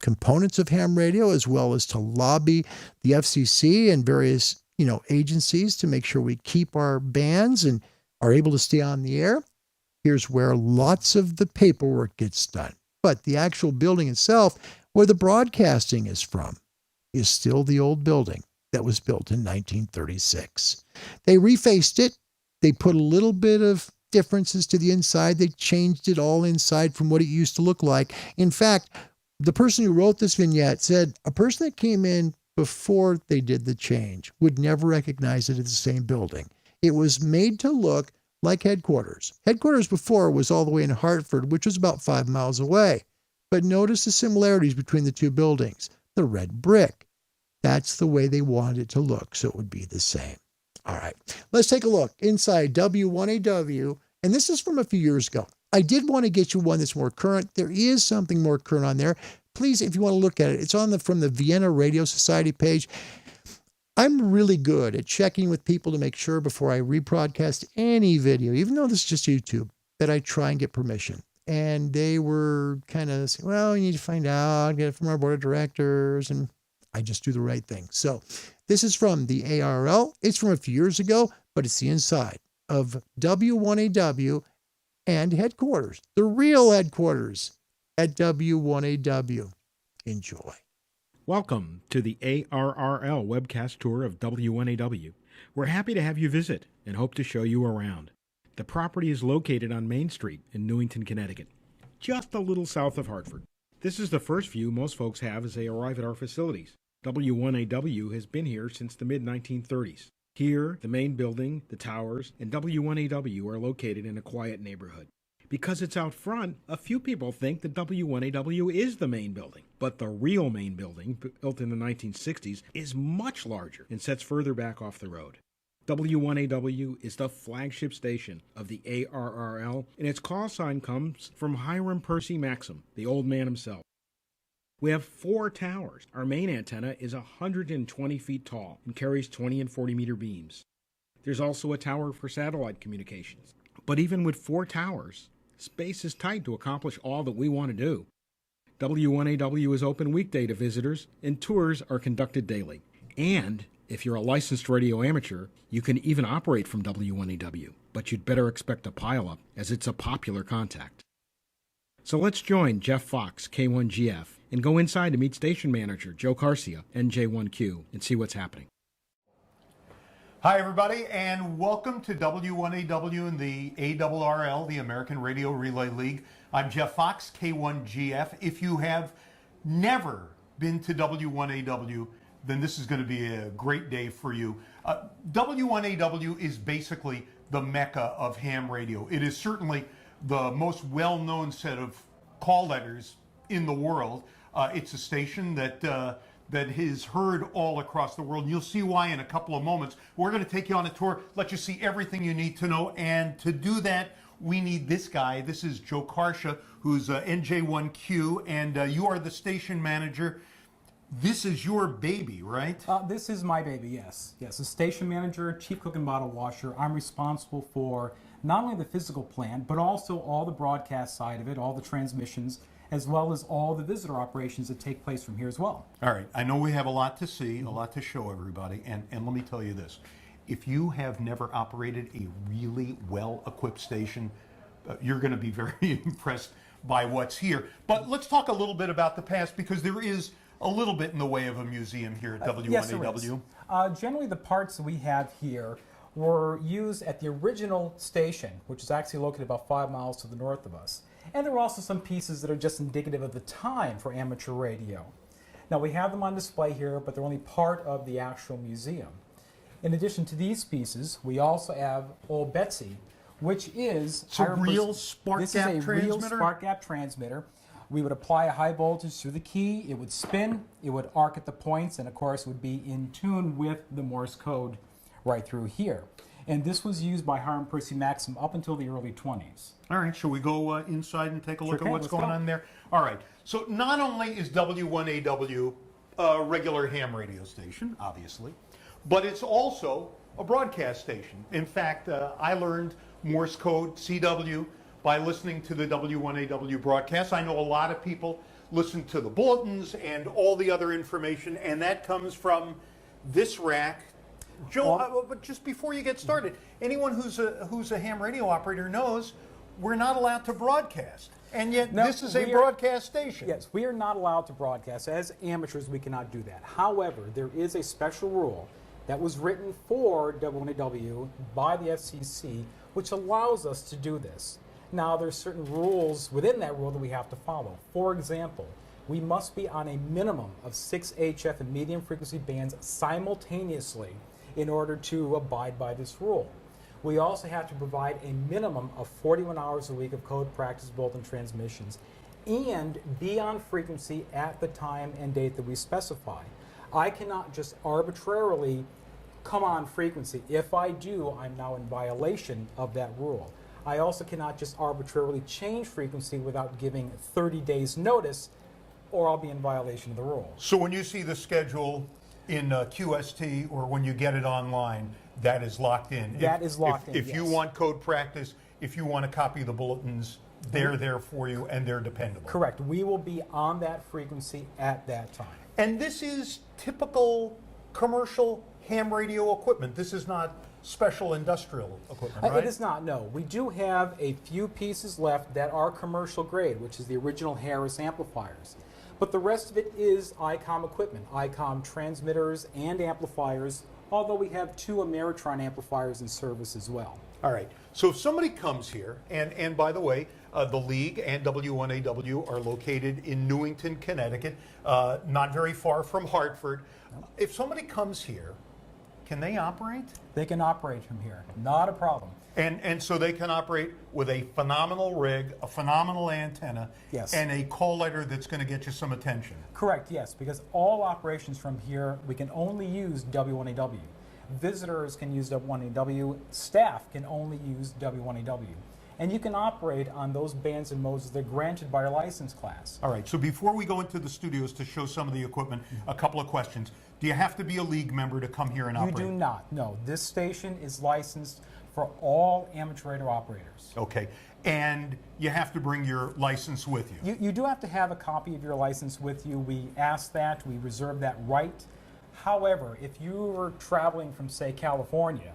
components of ham radio, as well as to lobby the FCC and various, agencies to make sure we keep our bands and are able to stay on the air. Here's where lots of the paperwork gets done. But the actual building itself, where the broadcasting is from, is still the old building that was built in 1936. They refaced it. They put a little bit of differences to the inside. They changed it all inside from what it used to look like. In fact, the person who wrote this vignette said a person that came in before they did the change would never recognize it as the same building. It was made to look like headquarters. Headquarters before was all the way in Hartford, which was about 5 miles away. But notice the similarities between the two buildings. The red brick. That's the way they wanted it to look, so it would be the same. All right, let's take a look inside W1AW, and this is from a few years ago. I did want to get you one that's more current. There is something more current on there. Please, if you want to look at it, it's on from the Vienna Radio Society page. I'm really good at checking with people to make sure before I rebroadcast any video, even though this is just YouTube, that I try and get permission. And they were kind of saying, well, you need to find out, get it from our board of directors, and I just do the right thing. So this is from the ARRL. It's from a few years ago, but it's the inside of W1AW and headquarters, the real headquarters at W1AW. Enjoy. Welcome to the ARRL webcast tour of W1AW. We're happy to have you visit and hope to show you around. The property is located on Main Street in Newington, Connecticut, just a little south of Hartford. This is the first view most folks have as they arrive at our facilities. W1AW has been here since the mid-1930s. Here, the main building, the towers, and W1AW are located in a quiet neighborhood. Because it's out front, a few people think the W1AW is the main building. But the real main building, built in the 1960s, is much larger and sets further back off the road. W1AW is the flagship station of the ARRL, and its call sign comes from Hiram Percy Maxim, the old man himself. We have 4 towers. Our main antenna is 120 feet tall and carries 20 and 40 meter beams. There's also a tower for satellite communications. But even with 4 towers, space is tight to accomplish all that we want to do. W1AW is open weekday to visitors, and tours are conducted daily. And if you're a licensed radio amateur, you can even operate from W1AW, but you'd better expect a pileup, as it's a popular contact. So let's join Jeff Fox, K1GF, and go inside to meet station manager Joe Garcia, NJ1Q, and see what's happening. Hi, everybody, and welcome to W1AW and the ARRL, the American Radio Relay League. I'm Jeff Fox, K1GF. If you have never been to W1AW, then this is going to be a great day for you. W1AW is basically the mecca of ham radio. It is certainly the most well-known set of call letters in the world. It's a station that is heard all across the world. And you'll see why in a couple of moments. We're going to take you on a tour, let you see everything you need to know. And to do that, we need this guy. This is Joe Garcia, who's NJ1Q, and you are the station manager. This is your baby, right? This is my baby, yes. Yes, the station manager, chief cook and bottle washer. I'm responsible for not only the physical plant, but also all the broadcast side of it, all the transmissions, as well as all the visitor operations that take place from here as well. All right, I know we have a lot to see, a lot to show everybody, and let me tell you this. If you have never operated a really well-equipped station, you're going to be very impressed by what's here. But let's talk a little bit about the past, because there is a little bit in the way of a museum here at W1AW. Yes, there is. Generally, the parts that we have here were used at the original station, which is actually located about 5 miles to the north of us. And there are also some pieces that are just indicative of the time for amateur radio. Now, we have them on display here, but they're only part of the actual museum. In addition to these pieces, we also have Old Betsy, which is a real spark gap transmitter? This is a real spark gap transmitter. We would apply a high voltage through the key, it would spin, it would arc at the points, and of course it would be in tune with the Morse code right through here. And this was used by Hiram Percy Maxim up until the early 20s. All right, shall we go inside and take a look at what's going on there? All right, so not only is W1AW a regular ham radio station, obviously, but it's also a broadcast station. In fact, I learned Morse code, CW, by listening to the W1AW broadcast. I know a lot of people listen to the bulletins and all the other information, and that comes from this rack. Joe, but just before you get started, anyone who's a ham radio operator knows we're not allowed to broadcast, and yet this is a broadcast station. Yes, we are not allowed to broadcast. As amateurs, we cannot do that. However, there is a special rule that was written for W1AW by the FCC, which allows us to do this. Now, there's certain rules within that rule that we have to follow. For example, we must be on a minimum of 6 HF and medium frequency bands simultaneously in order to abide by this rule. We also have to provide a minimum of 41 hours a week of code practice bulletin transmissions and be on frequency at the time and date that we specify. I cannot just arbitrarily come on frequency. If I do, I'm now in violation of that rule. I also cannot just arbitrarily change frequency without giving 30 days notice, or I'll be in violation of the rule. So when you see the schedule in QST or when you get it online, that is locked in? That is locked in, If yes. you want code practice, if you want to copy the bulletins, they're there for you and they're dependable. Correct. We will be on that frequency at that time. And this is typical commercial ham radio equipment. This is not special industrial equipment, right? It is not, no. We do have a few pieces left that are commercial grade, which is the original Harris amplifiers. But the rest of it is ICOM equipment, ICOM transmitters and amplifiers, although we have 2 Ameritron amplifiers in service as well. All right. So if somebody comes here, and by the way, the League and W1AW are located in Newington, Connecticut, not very far from Hartford. If somebody comes here, can they operate? They can operate from here, not a problem. And so they can operate with a phenomenal rig, a phenomenal antenna, Yes. and a call letter that's going to get you some attention. Correct, yes, because all operations from here, we can only use W1AW. Visitors can use W1AW, staff can only use W1AW. And you can operate on those bands and modes that are granted by our license class. All right, so before we go into the studios to show some of the equipment, a couple of questions. Do you have to be a league member to come here and You operate? do not, no. This station is licensed for all amateur radio operators. Okay, and you have to bring your license with you. You do have to have a copy of your license with you. We ask that, we reserve that right. However, if you are traveling from, say, California,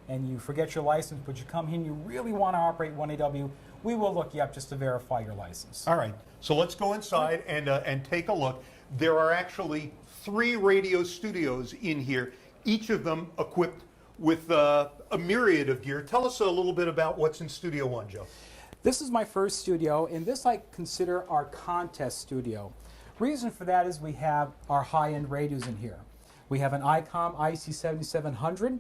and you forget your license, but you come here and you really want to operate 1AW, we will look you up just to verify your license. All right, so let's go inside and take a look. There are actually 3 radio studios in here, each of them equipped with a myriad of gear. Tell us a little bit about what's in Studio 1, Joe. This is my first studio, and this I consider our contest studio. Reason for that is we have our high-end radios in here. We have an ICOM IC7700,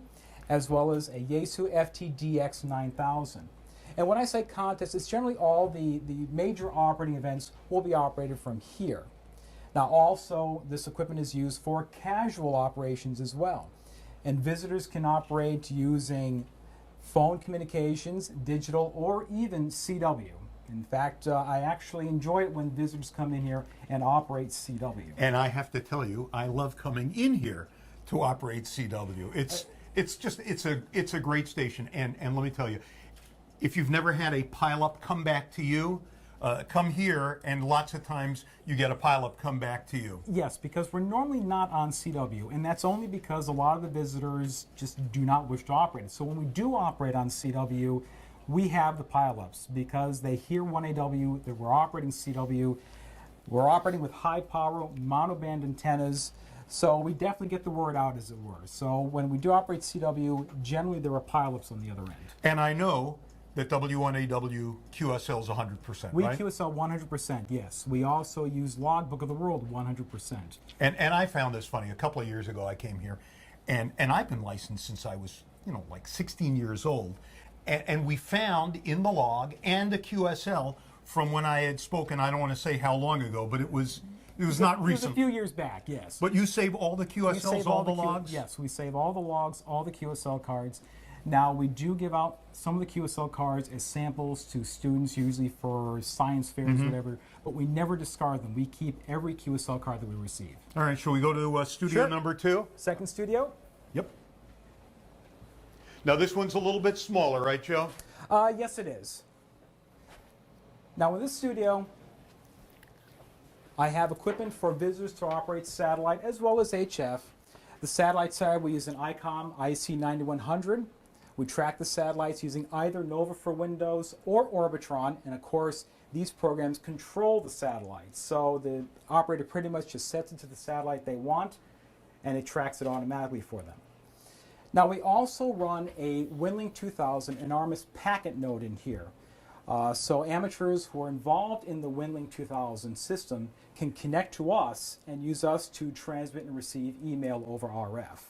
as well as a Yaesu FT-DX 9000. And when I say contest, it's generally all the major operating events will be operated from here. Now also, this equipment is used for casual operations as well. And visitors can operate using phone communications, digital, or even CW. In fact, I actually enjoy it when visitors come in here and operate CW. And I have to tell you, I love coming in here to operate CW. It's a great station. And let me tell you, if you've never had a pileup come back to you, come here, and lots of times you get a pileup come back to you. Yes, because we're normally not on CW, and that's only because a lot of the visitors just do not wish to operate it. So when we do operate on CW, we have the pileups because they hear 1AW, that we're operating CW, we're operating with high power monoband antennas, so we definitely get the word out, as it were. So when we do operate CW, generally there are pileups on the other end. And I know that W1AW QSL is 100%, We right? QSL 100%, yes. We also use Logbook of the World 100%. And I found this funny. A couple of years ago I came here, and I've been licensed since I was, like 16 years old. And we found in the log and a QSL from when I had spoken, I don't want to say how long ago, but it was not recent. It was a few years back, yes. But you save all the QSLs, all the logs? Yes, we save all the logs, all the QSL cards. Now, we do give out some of the QSL cards as samples to students, usually for science fairs or whatever, but we never discard them. We keep every QSL card that we receive. All right, shall we go to studio Sure. number 2? Second studio? Yep. Now, this one's a little bit smaller, right, Joe? Yes, it is. Now, in this studio, I have equipment for visitors to operate satellite as well as HF. The satellite side, we use an ICOM IC9100. We track the satellites using either Nova for Windows or Orbitron, and of course, these programs control the satellites. So the operator pretty much just sets it to the satellite they want, and it tracks it automatically for them. Now, we also run a WinLink 2000 enormous packet node in here. So amateurs who are involved in the WinLink 2000 system can connect to us and use us to transmit and receive email over RF.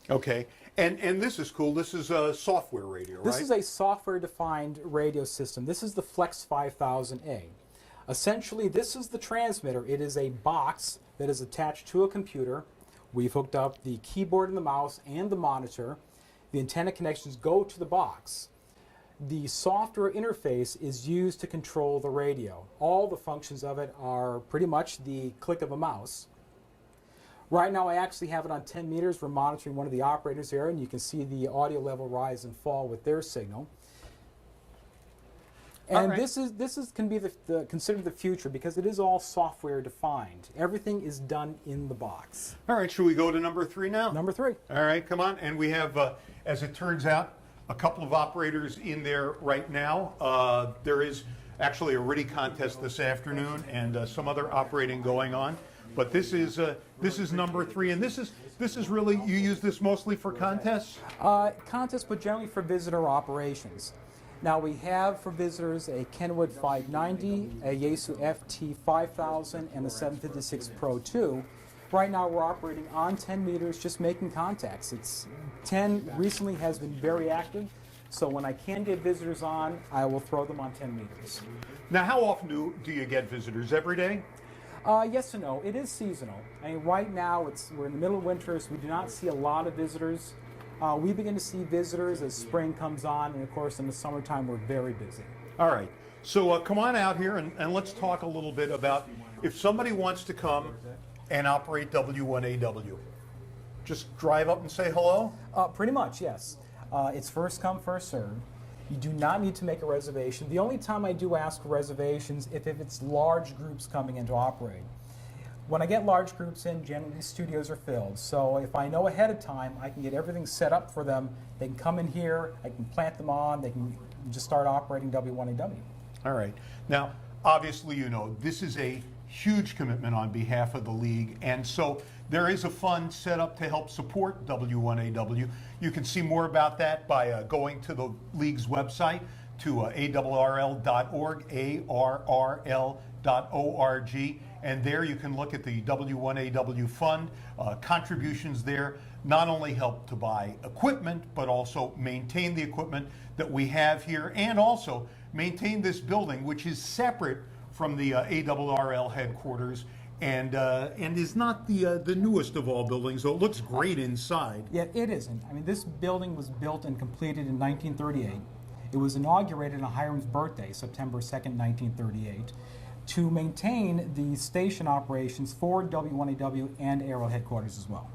Okay. And this is cool. This is a software radio, right? This is a software-defined radio system. This is the Flex 5000A. Essentially, this is the transmitter. It is a box that is attached to a computer. We've hooked up the keyboard and the mouse and the monitor. The antenna connections go to the box. The software interface is used to control the radio. All the functions of it are pretty much the click of a mouse. Right now I actually have it on 10 meters. We're monitoring one of the operators there, and you can see the audio level rise and fall with their signal. And right. this can be considered the future because it is all software defined. Everything is done in the box. All right, should we go to number 3 now? Number 3. All right, come on. And we have, as it turns out, a couple of operators in there right now. There is actually a RTTY contest this afternoon and some other operating going on. But this is number 3, and this is really, you use this mostly for contests? Contests, but generally for visitor operations. Now we have for visitors a Kenwood 590, a Yaesu FT 5000, and a 756 Pro 2. Right now we're operating on 10 meters, just making contacts. 10 recently has been very active. So when I can get visitors on, I will throw them on 10 meters. Now, how often do you get visitors? Every day? Yes and no. It is seasonal. I mean, right now we're in the middle of winter, so we do not see a lot of visitors. We begin to see visitors as spring comes on, and of course in the summertime we're very busy. All right. So come on out here and let's talk a little bit about if somebody wants to come and operate W1AW. Just drive up and say hello? Pretty much, yes. It's first come, first served. You do not need to make a reservation. The only time I do ask for reservations if it's large groups coming in to operate. When I get large groups in, generally studios are filled. So if I know ahead of time, I can get everything set up for them. They can come in here, I can plant them on, they can just start operating W1AW. All right. Now, obviously, you know, this is a huge commitment on behalf of the league, and so there is a fund set up to help support W1AW. You can see more about that by going to the league's website to ARRL.org, ARRL.org, and there you can look at the W1AW fund. Contributions there not only help to buy equipment, but also maintain the equipment that we have here, and also maintain this building, which is separate from the ARRL headquarters, and is not the newest of all buildings, though it looks great inside. Yeah, it isn't. I mean, this building was built and completed in 1938. It was inaugurated on Hiram's birthday, September 2nd, 1938, to maintain the station operations for W1AW and ARRL headquarters as well.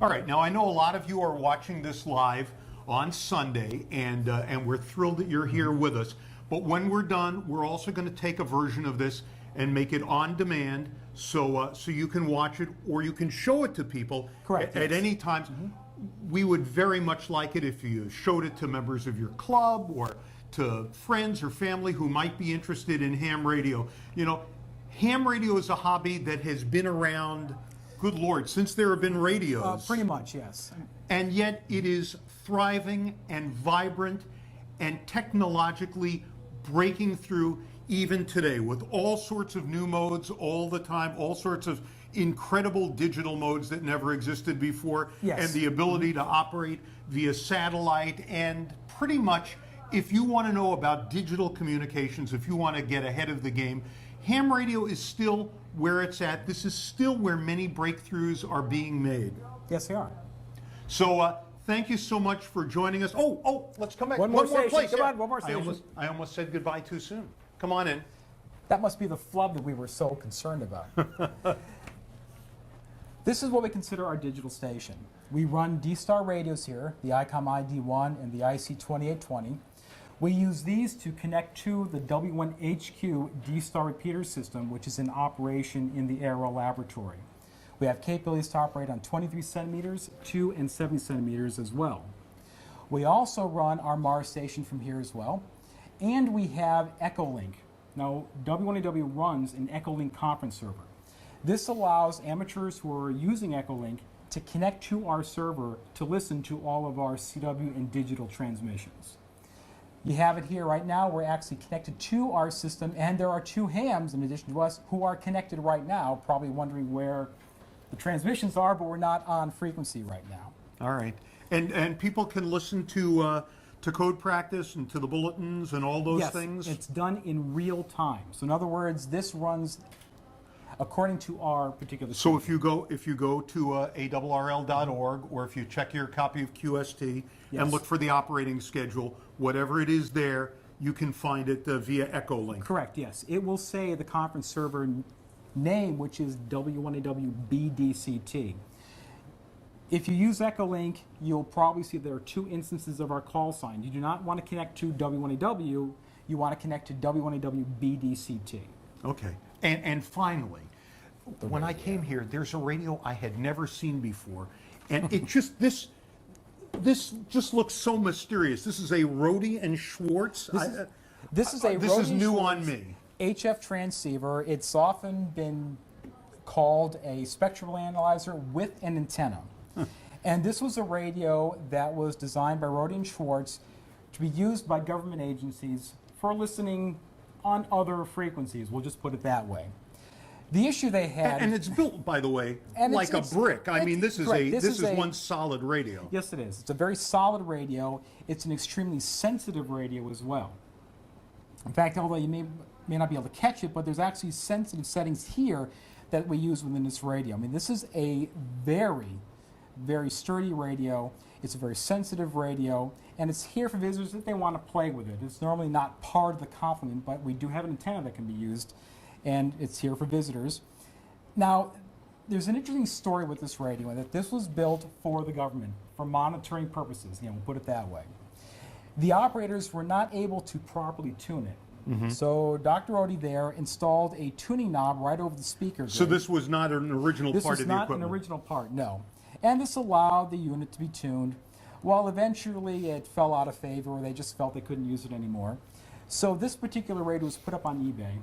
All right, now I know a lot of you are watching this live on Sunday, and we're thrilled that you're here with us. But when we're done, we're also going to take a version of this and make it on demand, so you can watch it or you can show it to people. Correct, at yes. any time. We would very much like it if you showed it to members of your club or to friends or family who might be interested in ham radio. You know, ham radio is a hobby that has been around, good Lord, since there have been radios. Pretty much, yes. And yet it is thriving and vibrant and technologically breaking through even today with all sorts of new modes all the time, all sorts of incredible digital modes that never existed before, yes. and the ability to operate via satellite. And pretty much, if you want to know about digital communications, if you want to get ahead of the game, ham radio is still where it's at. This is still where many breakthroughs are being made. Yes, they are. So thank you so much for joining us. Oh, let's come back. One more place. station. Come Yeah. on, one more station. I almost said goodbye too soon. Come on in. That must be the flub that we were so concerned about. This is what we consider our digital station. We run D-Star radios here, the ICOM ID1 and the IC2820. We use these to connect to the W1HQ D-Star repeater system, which is in operation in the ARRL laboratory. We have capabilities to operate on 23 centimeters, 2 and 70 centimeters as well. We also run our Mars station from here as well, and we have Echolink. Now, W1AW runs an Echolink conference server. This allows amateurs who are using Echolink to connect to our server to listen to all of our CW and digital transmissions. You have it here right now. We're actually connected to our system, and there are two hams in addition to us who are connected right now, probably wondering where the transmissions are, but we're not on frequency right now. All right. And people can listen to code practice and to the bulletins and all those things? Yes, it's done in real time. So in other words, this runs according to our particular So schedule. if you go to ARRL.org, or if you check your copy of QST Yes. and look for the operating schedule, whatever it is there, you can find it via Echolink. Correct, yes. It will say the conference server name, which is W1AW BDCT. If you use Echolink, you'll probably see there are two instances of our call sign. You do not want to connect to W1AW, you want to connect to W1AW BDCT. Okay. And finally, when I came here, there's a radio I had never seen before, and it just this just looks so mysterious. This is a Rode and Schwartz. This is a This is Rode new Schwartz on me. HF transceiver. It's often been called a spectral analyzer with an antenna. And this was a radio that was designed by Rode and Schwartz to be used by government agencies for listening on other frequencies. We'll just put it that way. The issue they had, and it's built, by the way, and like a brick. I mean, this is correct. this is one solid radio. Yes, it is. It's a very solid radio. It's an extremely sensitive radio as well. In fact, although you may not be able to catch it, but there's actually sensitive settings here that we use within this radio. I mean, this is a very, very sturdy radio. It's a very sensitive radio, and it's here for visitors if they want to play with it. It's normally not part of the complement, but we do have an antenna that can be used, and it's here for visitors. Now, there's an interesting story with this radio, that this was built for the government, for monitoring purposes, we'll put it that way. The operators were not able to properly tune it. So Dr. Odie there installed a tuning knob right over the speaker grid. So this was not an original part of the equipment? This was not an original part, no. And this allowed the unit to be tuned. Well, eventually it fell out of favor, or they just felt they couldn't use it anymore. So this particular radio was put up on eBay,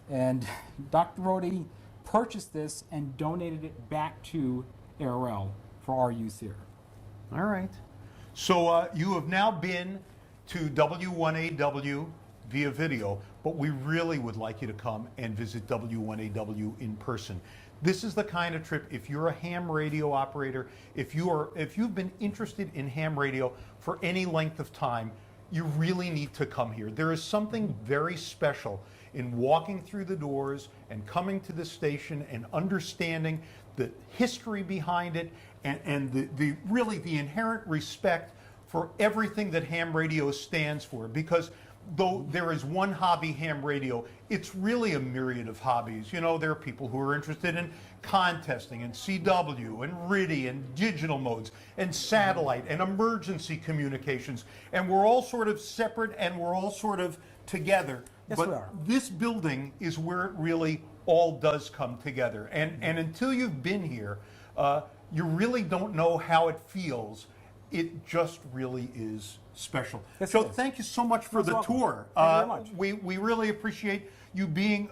and Dr. Odie purchased this and donated it back to ARRL for our use here. All right. So you have now been to W1AW via video, but we really would like you to come and visit W1AW in person. This is the kind of trip, if you're a ham radio operator, if you've been interested in ham radio for any length of time, you really need to come here. There is something very special in walking through the doors and coming to this station and understanding the history behind it and the really the inherent respect for everything that ham radio stands for. Because though there is one hobby, ham radio, it's really a myriad of hobbies. You know, there are people who are interested in contesting and CW and RIDI and digital modes and satellite and emergency communications. And we're all sort of separate and we're all sort of together. Yes, but we are. this building is where it really all does come together. And until you've been here, you really don't know how it feels. It just really is special. Yes, so it is. thank you so much for the welcome. tour. Thank you very much. We really appreciate you being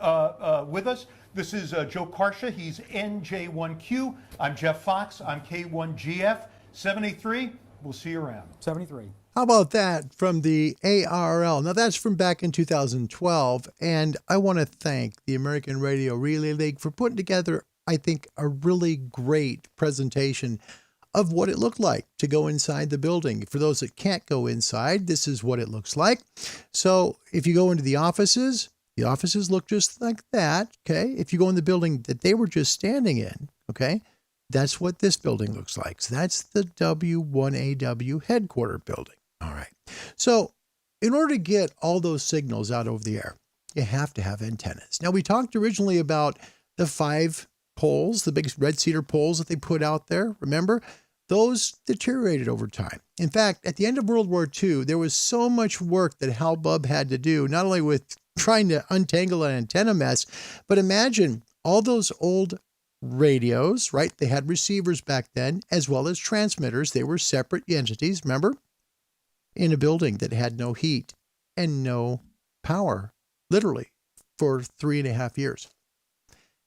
with us. This is Joe Karsha. He's NJ1Q. I'm Jeff Fox. I'm K1GF. 73. We'll see you around. 73. How about that from the ARRL? Now, that's from back in 2012, and I want to thank the American Radio Relay League for putting together, I think, a really great presentation of what it looked like to go inside the building. For those that can't go inside, this is what it looks like. So if you go into the offices look just like that, okay? If you go in the building that they were just standing in, okay, that's what this building looks like. So that's the W1AW headquarter building. All right. So in order to get all those signals out over the air, you have to have antennas. Now, we talked originally about the 5 poles, the big red cedar poles that they put out there, remember? Those deteriorated over time. In fact, at the end of World War II, there was so much work that Hal Bubb had to do, not only with trying to untangle an antenna mess, but imagine all those old radios, right? They had receivers back then, as well as transmitters. They were separate entities, remember? In a building that had no heat and no power, literally, for 3.5 years.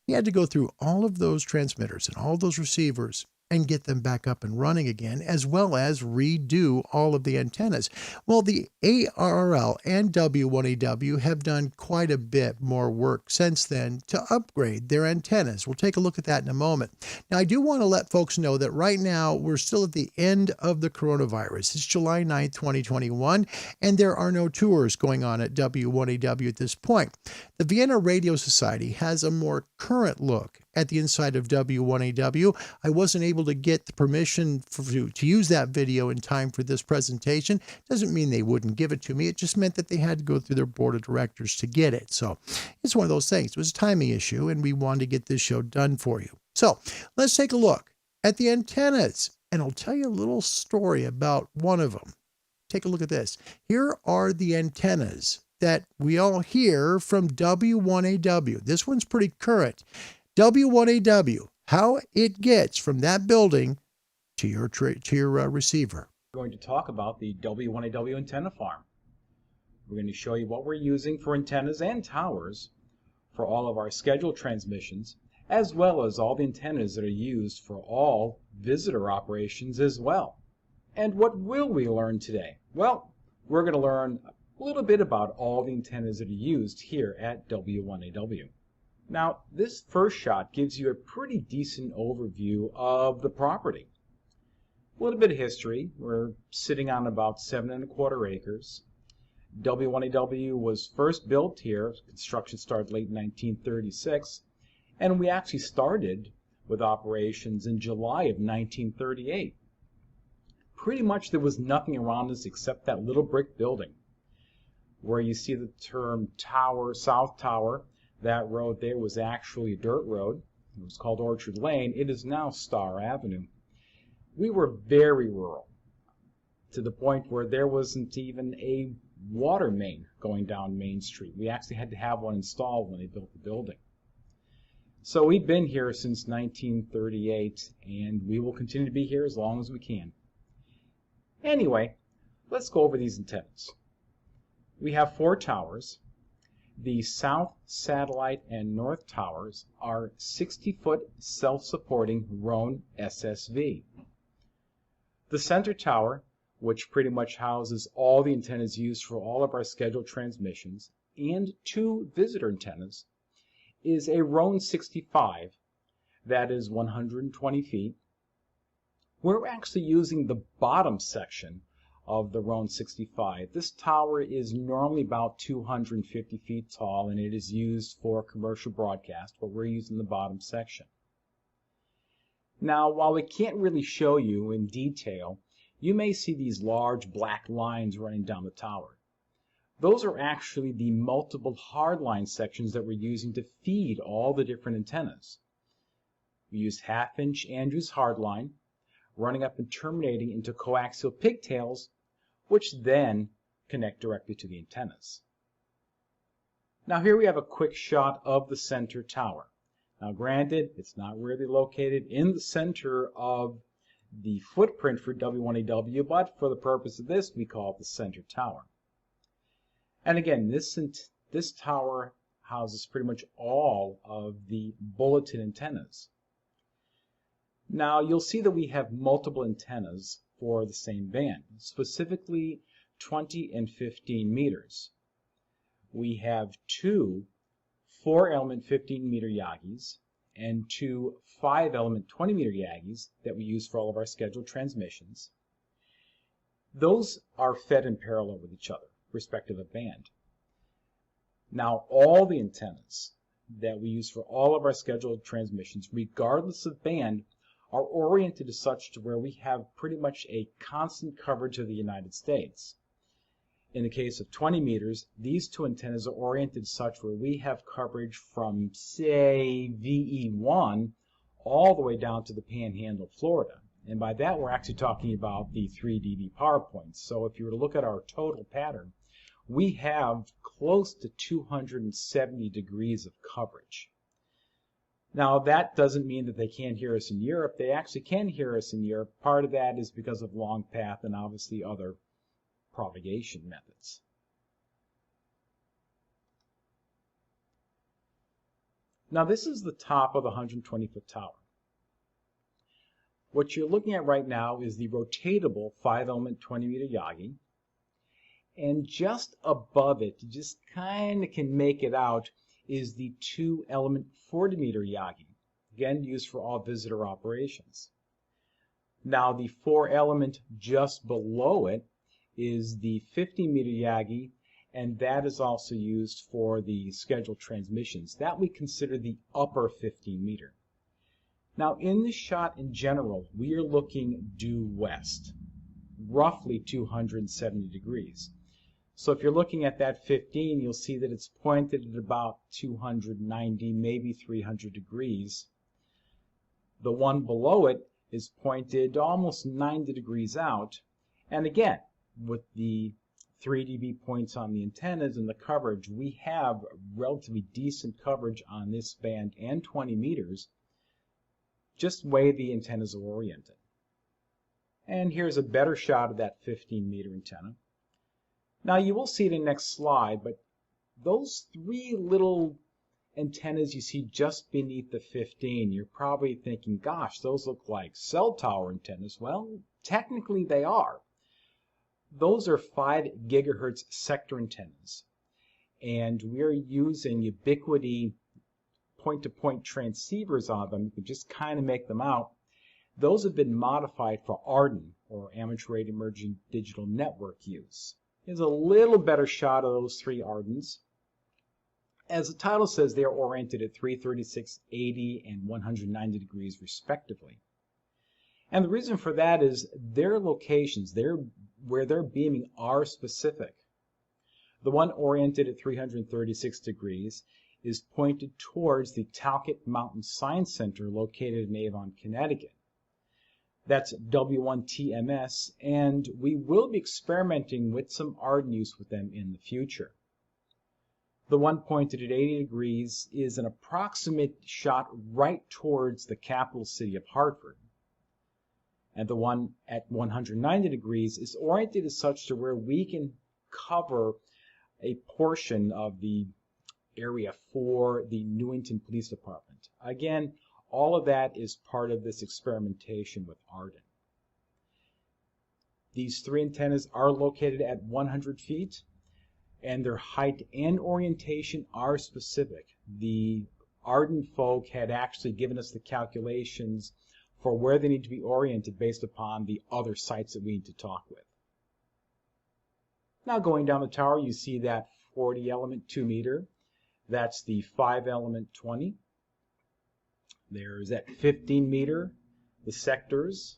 He had to go through all of those transmitters and all those receivers and get them back up and running again, as well as redo all of the antennas. Well, the ARRL and W1AW have done quite a bit more work since then to upgrade their antennas. We'll take a look at that in a moment. Now, I do want to let folks know that right now we're still at the end of the coronavirus. It's July 9th, 2021, and there are no tours going on at W1AW at this point. The Vienna Radio Society has a more current look at the inside of W1AW. I wasn't able to get the permission to use that video in time for this presentation. Doesn't mean they wouldn't give it to me. It just meant that they had to go through their board of directors to get it. So it's one of those things. It was a timing issue, and we wanted to get this show done for you. So let's take a look at the antennas, and I'll tell you a little story about one of them. Take a look at this. Here are the antennas that we all hear from W1AW. This one's pretty current. W1AW, how it gets from that building to your receiver. We're going to talk about the W1AW antenna farm. We're going to show you what we're using for antennas and towers for all of our scheduled transmissions, as well as all the antennas that are used for all visitor operations as well. And what will we learn today? Well, we're going to learn a little bit about all the antennas that are used here at W1AW. Now, this first shot gives you a pretty decent overview of the property. A little bit of history. We're sitting on about 7¼ acres. W1AW was first built here. Construction started late 1936, and we actually started with operations in July of 1938. Pretty much there was nothing around us except that little brick building. Where you see the term tower, South Tower, that road there was actually a dirt road. It was called Orchard Lane. It is now Star Avenue. We were very rural, to the point where there wasn't even a water main going down Main Street. We actually had to have one installed when they built the building. So we've been here since 1938, and we will continue to be here as long as we can. Anyway, let's go over these antennas. We have 4 towers. The South, Satellite, and North towers are 60-foot self-supporting Roan SSV. The center tower, which pretty much houses all the antennas used for all of our scheduled transmissions, and 2 visitor antennas, is a Roan 65, that is 120 feet. We're actually using the bottom section of the Roan 65. This tower is normally about 250 feet tall, and it is used for commercial broadcast, but we're using the bottom section. Now, while we can't really show you in detail, you may see these large black lines running down the tower. Those are actually the multiple hardline sections that we're using to feed all the different antennas. We use 1/2-inch Andrews hardline, running up and terminating into coaxial pigtails, which then connect directly to the antennas. Now here we have a quick shot of the center tower. Now granted, it's not really located in the center of the footprint for W1AW, but for the purpose of this, we call it the center tower. And again, this tower houses pretty much all of the bulletin antennas. Now you'll see that we have multiple antennas for the same band, specifically 20 and 15 meters. We have 2 4-element 15-meter Yagis and 2 5-element 20-meter Yagis that we use for all of our scheduled transmissions. Those are fed in parallel with each other, respective of band. Now all the antennas that we use for all of our scheduled transmissions, regardless of band, are oriented as such to where we have pretty much a constant coverage of the United States. In the case of 20 meters, these 2 antennas are oriented such where we have coverage from, say, VE1 all the way down to the Panhandle, Florida. And by that, we're actually talking about the 3 dB power points. So if you were to look at our total pattern, we have close to 270 degrees of coverage. Now, that doesn't mean that they can't hear us in Europe. They actually can hear us in Europe. Part of that is because of long path and obviously other propagation methods. Now, this is the top of the 120-foot tower. What you're looking at right now is the rotatable 5-element 20-meter Yagi. And just above it, you just kind of can make it out, is the 2-element 40-meter Yagi, again used for all visitor operations. Now the 4-element just below it is the 50-meter Yagi, and that is also used for the scheduled transmissions. That we consider the upper 15-meter. Now in this shot in general, we are looking due west, roughly 270 degrees. So if you're looking at that 15, you'll see that it's pointed at about 290, maybe 300 degrees. The one below it is pointed almost 90 degrees out. And again, with the 3 dB points on the antennas and the coverage, we have relatively decent coverage on this band and 20 meters, just the way the antennas are oriented. And here's a better shot of that 15-meter antenna. Now you will see it in the next slide, but those 3 little antennas you see just beneath the 15, you're probably thinking, gosh, those look like cell tower antennas. Well, technically they are. Those are 5 gigahertz sector antennas, and we're using ubiquity point-to-point transceivers on them. You can just kind of make them out. Those have been modified for ARRL, or Amateur Radio Emerging Digital Network use. Here's a little better shot of those three ARRLs. As the title says, they are oriented at 336, 80, and 190 degrees respectively. And the reason for that is their locations, where they're beaming, are specific. The one oriented at 336 degrees is pointed towards the Talcott Mountain Science Center located in Avon, Connecticut. That's W1TMS, and we will be experimenting with some ARRL use with them in the future. The one pointed at 80 degrees is an approximate shot right towards the capital city of Hartford. And the one at 190 degrees is oriented as such to where we can cover a portion of the area for the Newington Police Department. Again, all of that is part of this experimentation with ARRL. These three antennas are located at 100 feet, and their height and orientation are specific. The ARRL folk had actually given us the calculations for where they need to be oriented based upon the other sites that we need to talk with. Now going down the tower, you see that 40 element 2 meter. That's the 5 element 20. There's that 15 meter, the sectors.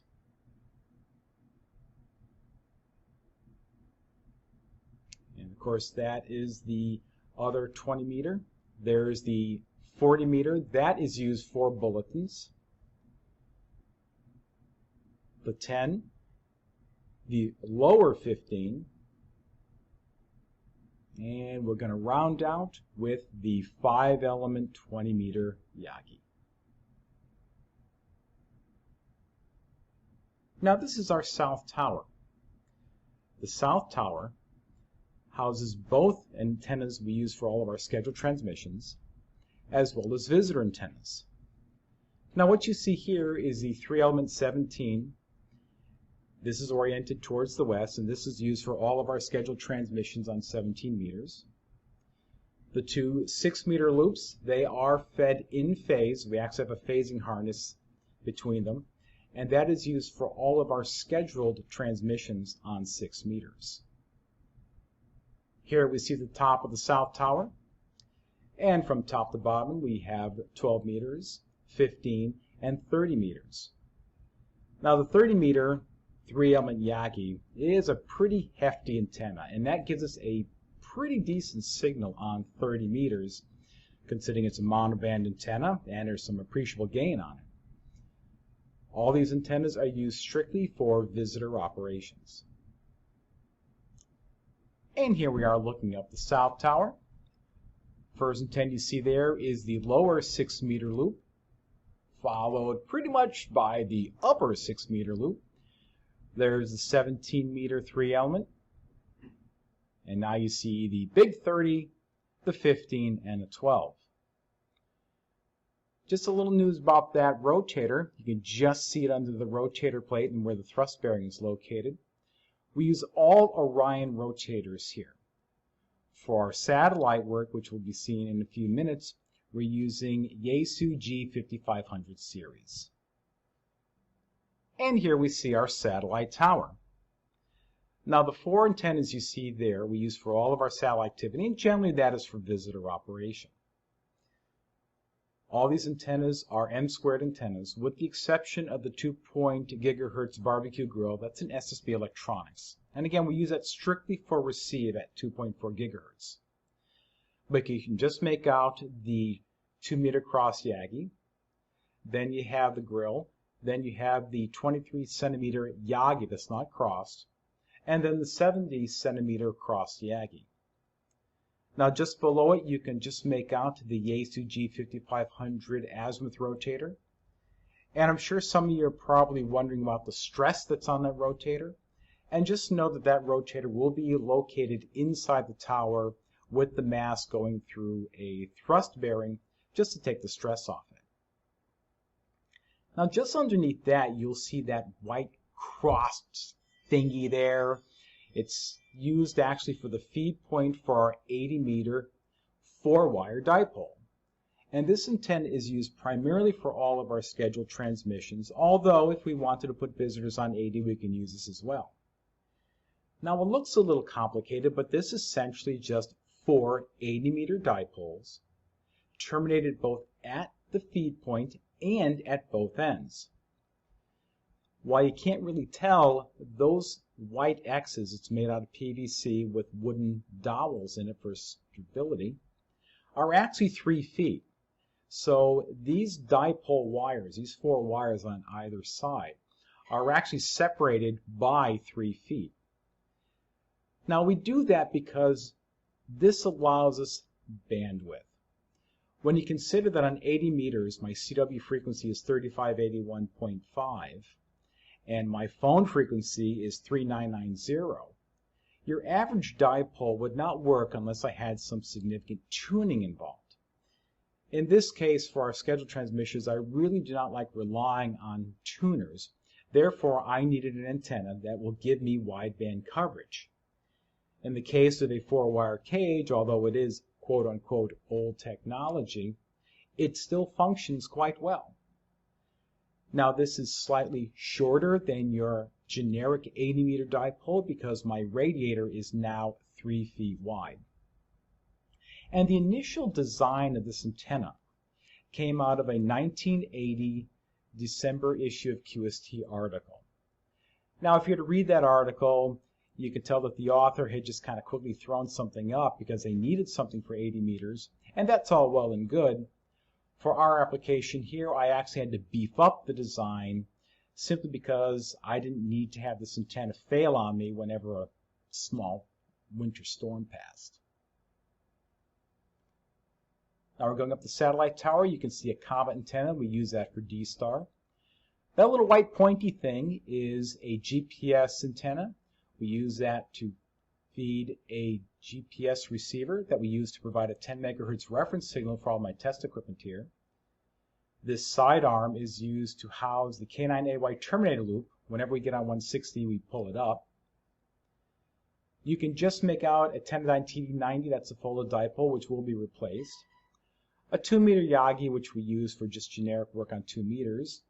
And of course that is the other 20 meter. There's the 40 meter. That is used for bulletins. The 10, the lower 15, and we're going to round out with the 5 element 20 meter Yagi. Now this is our south tower. The south tower houses both antennas we use for all of our scheduled transmissions, as well as visitor antennas. Now what you see here is the 3 element 17. This is oriented towards the west, and this is used for all of our scheduled transmissions on 17 meters. The two 6 meter loops, they are fed in phase. We actually have a phasing harness between them, and that is used for all of our scheduled transmissions on 6 meters. Here we see the top of the south tower, and from top to bottom we have 12 meters, 15, and 30 meters. Now the 30 meter 3 element Yagi is a pretty hefty antenna, and that gives us a pretty decent signal on 30 meters, considering it's a monoband antenna and there's some appreciable gain on it. All these antennas are used strictly for visitor operations. And here we are looking up the south tower. First antenna you see there is the lower 6 meter loop, followed pretty much by the upper 6 meter loop. There's the 17 meter 3 element, and now you see the big 30, the 15, and the 12. Just a little news about that rotator. You can just see it under the rotator plate and where the thrust bearing is located. We use all Orion rotators here. For our satellite work, which we'll be seeing in a few minutes, we're using Yaesu G5500 series. And here we see our satellite tower. Now the 4 antennas you see there we use for all of our satellite activity, and generally that is for visitor operation. All these antennas are M-squared antennas, with the exception of the 2.0 gigahertz barbecue grill. That's an SSB electronics. And again, we use that strictly for receive at 2.4 gigahertz. But you can just make out the 2 meter cross Yagi. Then you have the grill. Then you have the 23 centimeter Yagi that's not crossed, and then the 70 centimeter crossed Yagi. Now just below it you can just make out the Yaesu G5500 azimuth rotator, and I'm sure some of you are probably wondering about the stress that's on that rotator, and just know that that rotator will be located inside the tower with the mass going through a thrust bearing just to take the stress off it. Now just underneath that you'll see that white crossed thingy there. It's used actually for the feed point for our 80 meter 4-wire dipole. And this antenna is used primarily for all of our scheduled transmissions, although if we wanted to put visitors on 80, we can use this as well. Now it looks a little complicated, but this is essentially just 4 80-meter dipoles, terminated both at the feed point and at both ends. While you can't really tell, those white X's, it's made out of PVC with wooden dowels in it for stability, are actually 3 feet. So these dipole wires, these 4 wires on either side, are actually separated by 3 feet. Now we do that because this allows us bandwidth. When you consider that on 80 meters, my CW frequency is 3581.5, and my phone frequency is 3990, your average dipole would not work unless I had some significant tuning involved. In this case, for our scheduled transmissions, I really do not like relying on tuners. Therefore, I needed an antenna that will give me wideband coverage. In the case of a 4-wire cage, although it is quote-unquote old technology, it still functions quite well. Now this is slightly shorter than your generic 80-meter dipole because my radiator is now 3 feet wide. And the initial design of this antenna came out of a 1980 December issue of QST article. Now if you were to read that article, you could tell that the author had just kind of quickly thrown something up because they needed something for 80 meters, and that's all well and good. For our application here, I actually had to beef up the design simply because I didn't need to have this antenna fail on me whenever a small winter storm passed. Now we're going up the satellite tower. You can see a comet antenna. We use that for D-Star. That little white pointy thing is a GPS antenna. We use that to feed a GPS receiver that we use to provide a 10 megahertz reference signal for all my test equipment here. This side arm is used to house the K9AY terminator loop. Whenever we get on 160, we pull it up. You can just make out a 10-9 TD90, that's a folded dipole, which will be replaced. A 2-meter Yagi, which we use for just generic work on 2 meters.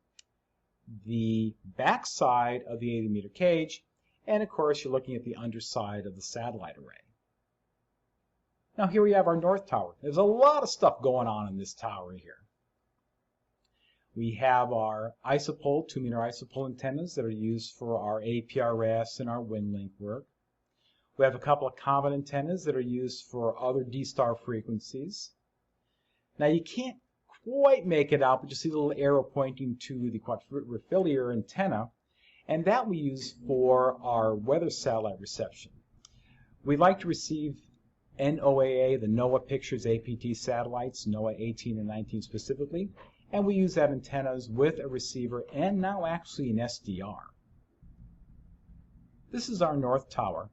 The back side of the 80-meter cage. And of course, you're looking at the underside of the satellite array. Now here we have our north tower. There's a lot of stuff going on in this tower here. We have our isopole, 2-meter isopole antennas that are used for our APRS and our WinLink work. We have a couple of comet antennas that are used for other D-Star frequencies. Now you can't quite make it out, but you see the little arrow pointing to the quadrilateral antenna. And that we use for our weather satellite reception. We like to receive NOAA, the NOAA Pictures APT satellites, NOAA 18 and 19 specifically, and we use that antennas with a receiver and now actually an SDR. This is our north tower,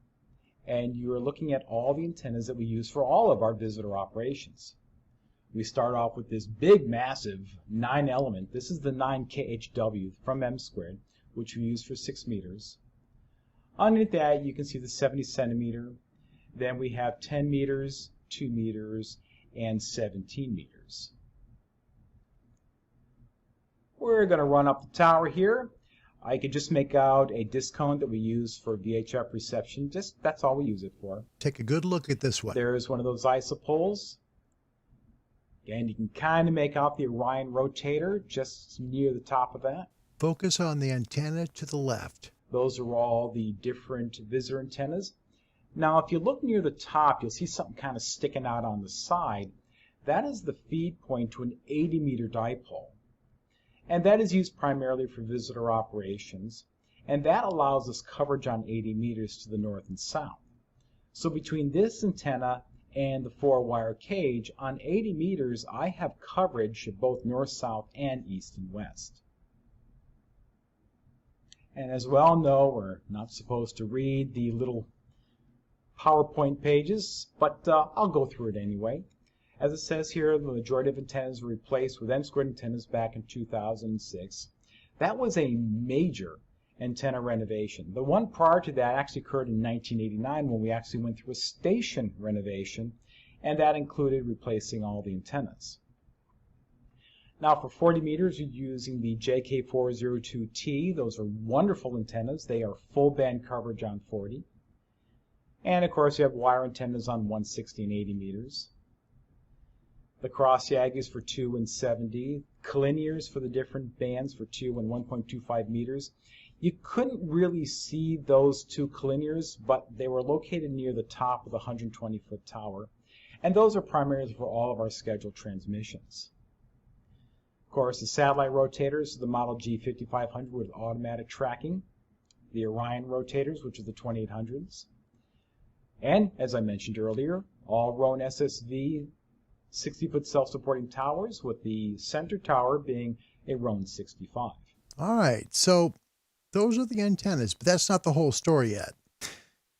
and you are looking at all the antennas that we use for all of our visitor operations. We start off with this big, massive 9-element. This is the 9KHW from M², which we use for 6 meters. Underneath that, you can see the 70 centimeter. Then we have 10 meters, 2 meters, and 17 meters. We're going to run up the tower here. I could just make out a disc cone that we use for VHF reception. That's all we use it for. Take a good look at this one. There's one of those isopoles. Again, you can kind of make out the Orion rotator just near the top of that. Focus on the antenna to the left. Those are all the different visitor antennas. Now, if you look near the top, you'll see something kind of sticking out on the side. That is the feed point to an 80-meter dipole. And that is used primarily for visitor operations. And that allows us coverage on 80 meters to the north and south. So between this antenna and the 4-wire cage, on 80 meters, I have coverage both north, south, and east and west. And as we all know, we're not supposed to read the little PowerPoint pages, but I'll go through it anyway. As it says here, the majority of antennas were replaced with M² antennas back in 2006. That was a major antenna renovation. The one prior to that actually occurred in 1989 when we actually went through a station renovation, and that included replacing all the antennas. Now for 40 meters, you're using the JK402T. Those are wonderful antennas. They are full band coverage on 40. And of course, you have wire antennas on 160 and 80 meters. The cross Yagis for 2 and 70. Collinears for the different bands for 2 and 1.25 meters. You couldn't really see those two collinears, but they were located near the top of the 120-foot tower. And those are primarily for all of our scheduled transmissions. Of course, the satellite rotators, the Model G5500 with automatic tracking, the Orion rotators, which are the 2800s, and, as I mentioned earlier, all Rowan SSV 60-foot self-supporting towers, with the center tower being a Rowan 65. All right, so those are the antennas, but that's not the whole story yet.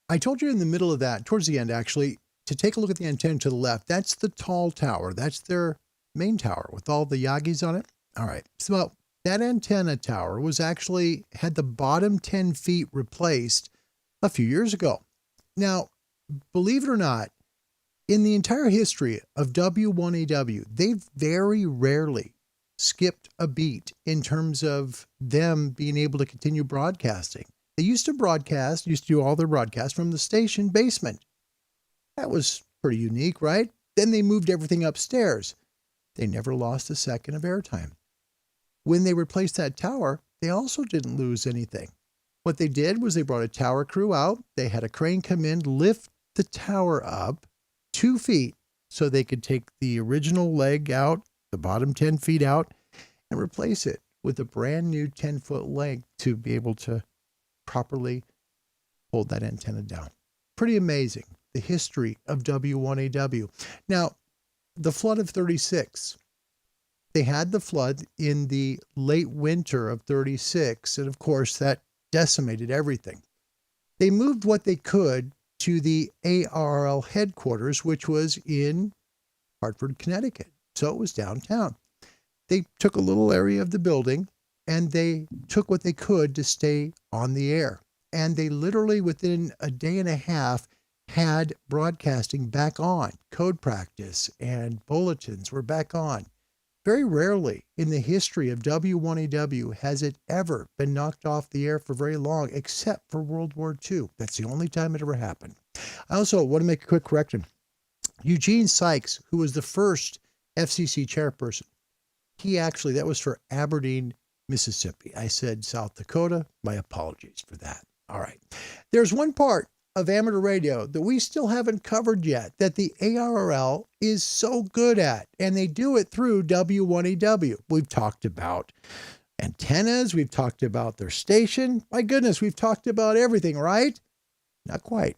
I told you in the middle of that, towards the end actually, to take a look at the antenna to the left. That's the tall tower. That's their main tower with all the Yagis on it. All right, so that antenna tower was actually had the bottom 10 feet replaced a few years ago. Now, believe it or not, in the entire history of W1AW, they've very rarely skipped a beat in terms of them being able to continue broadcasting. They used to do all their broadcasts from the station basement. That was pretty unique, right? Then they moved everything upstairs. They never lost a second of airtime. When they replaced that tower, they also didn't lose anything. What they did was they brought a tower crew out. They had a crane come in, lift the tower up 2 feet so they could take the original leg out, the bottom 10 feet out, and replace it with a brand new 10-foot leg to be able to properly hold that antenna down. Pretty amazing, the history of W1AW. Now, the flood of 36. They had the flood in the late winter of 36, and of course that decimated everything. They moved what they could to the ARRL headquarters, which was in Hartford, Connecticut. So it was downtown. They took a little area of the building and they took what they could to stay on the air. And they literally, within a day and a half, had broadcasting back on. Code practice and bulletins were back on. Very rarely in the history of W1AW has it ever been knocked off the air for very long, except for World War II. That's the only time it ever happened. I also want to make a quick correction. Eugene Sykes, who was the first FCC chairperson, that was for Aberdeen, Mississippi. I said South Dakota. My apologies for that. All right. There's one part of amateur radio that we still haven't covered yet that the ARRL is so good at, and they do it through W1AW. We've talked about antennas, we've talked about their station. My goodness, we've talked about everything, right? Not quite.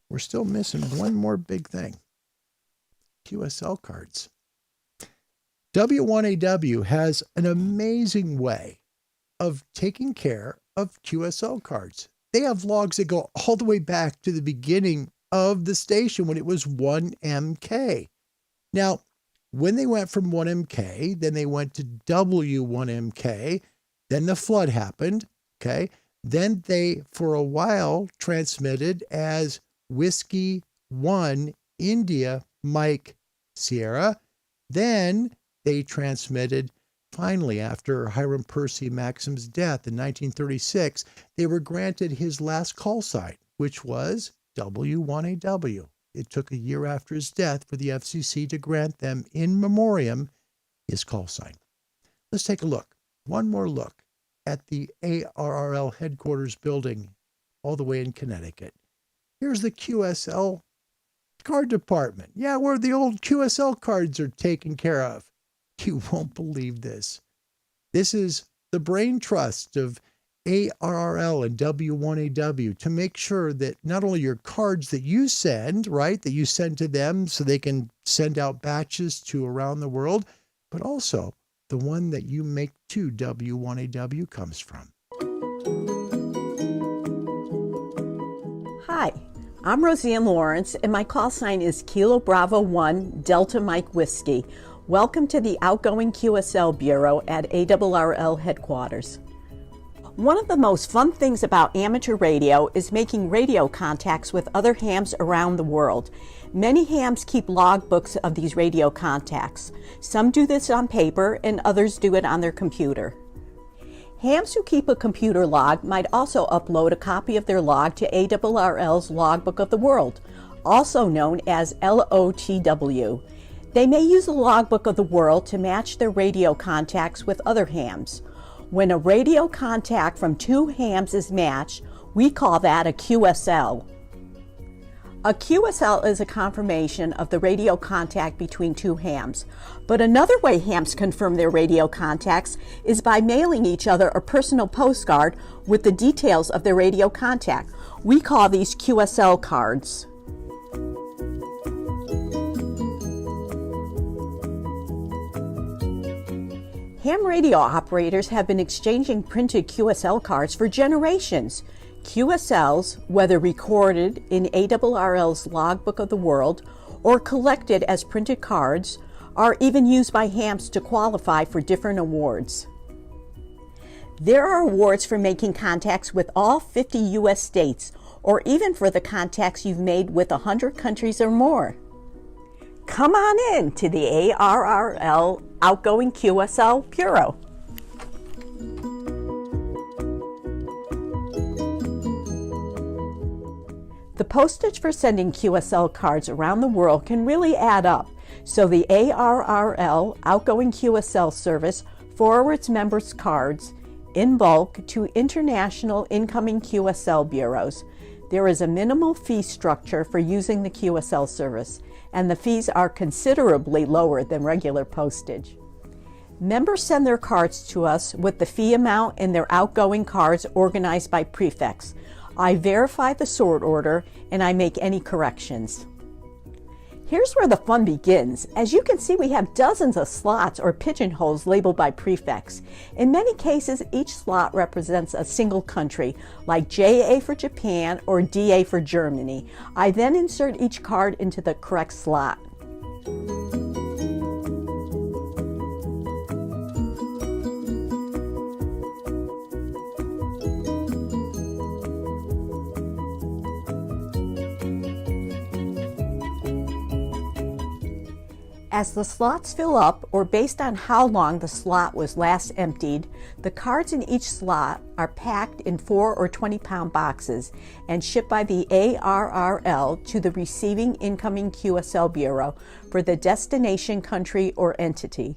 We're still missing one more big thing. QSL cards. W1AW has an amazing way of taking care of QSL cards. They have logs that go all the way back to the beginning of the station when it was 1MK. Now, when they went from 1MK, then they went to W1MK, then the flood happened, okay? Then they, for a while, transmitted as Whiskey 1 India Mike Sierra. Then they transmitted, finally, after Hiram Percy Maxim's death in 1936, they were granted his last call sign, which was W1AW. It took a year after his death for the FCC to grant them in memoriam his call sign. Let's take a look. One more look at the ARRL headquarters building all the way in Connecticut. Here's the QSL card department. Yeah, where the old QSL cards are taken care of. You won't believe this. This is the brain trust of ARRL and W1AW to make sure that not only your cards that you send, right, that you send to them so they can send out batches to around the world, but also the one that you make to W1AW comes from. Hi, I'm Roseanne Lawrence, and my call sign is Kilo Bravo 1 Delta Mike Whiskey. Welcome to the outgoing QSL Bureau at ARRL headquarters. One of the most fun things about amateur radio is making radio contacts with other hams around the world. Many hams keep logbooks of these radio contacts. Some do this on paper and others do it on their computer. Hams who keep a computer log might also upload a copy of their log to ARRL's Logbook of the World, also known as LOTW. They may use the Logbook of the World to match their radio contacts with other hams. When a radio contact from two hams is matched, we call that a QSL. A QSL is a confirmation of the radio contact between two hams. But another way hams confirm their radio contacts is by mailing each other a personal postcard with the details of their radio contact. We call these QSL cards. Ham radio operators have been exchanging printed QSL cards for generations. QSLs, whether recorded in ARRL's Logbook of the World or collected as printed cards, are even used by hams to qualify for different awards. There are awards for making contacts with all 50 U.S. states, or even for the contacts you've made with 100 countries or more. Come on in to the ARRL Outgoing QSL Bureau. The postage for sending QSL cards around the world can really add up, so the ARRL Outgoing QSL Service forwards members' cards in bulk to international incoming QSL bureaus. There is a minimal fee structure for using the QSL service, and the fees are considerably lower than regular postage. Members send their cards to us with the fee amount in their outgoing cards organized by prefix. I verify the sort order and I make any corrections. Here's where the fun begins. As you can see, we have dozens of slots or pigeonholes labeled by prefix. In many cases, each slot represents a single country, like JA for Japan or DA for Germany. I then insert each card into the correct slot. As the slots fill up, or based on how long the slot was last emptied, the cards in each slot are packed in 4 or 20-pound boxes and shipped by the ARRL to the receiving incoming QSL Bureau for the destination country or entity.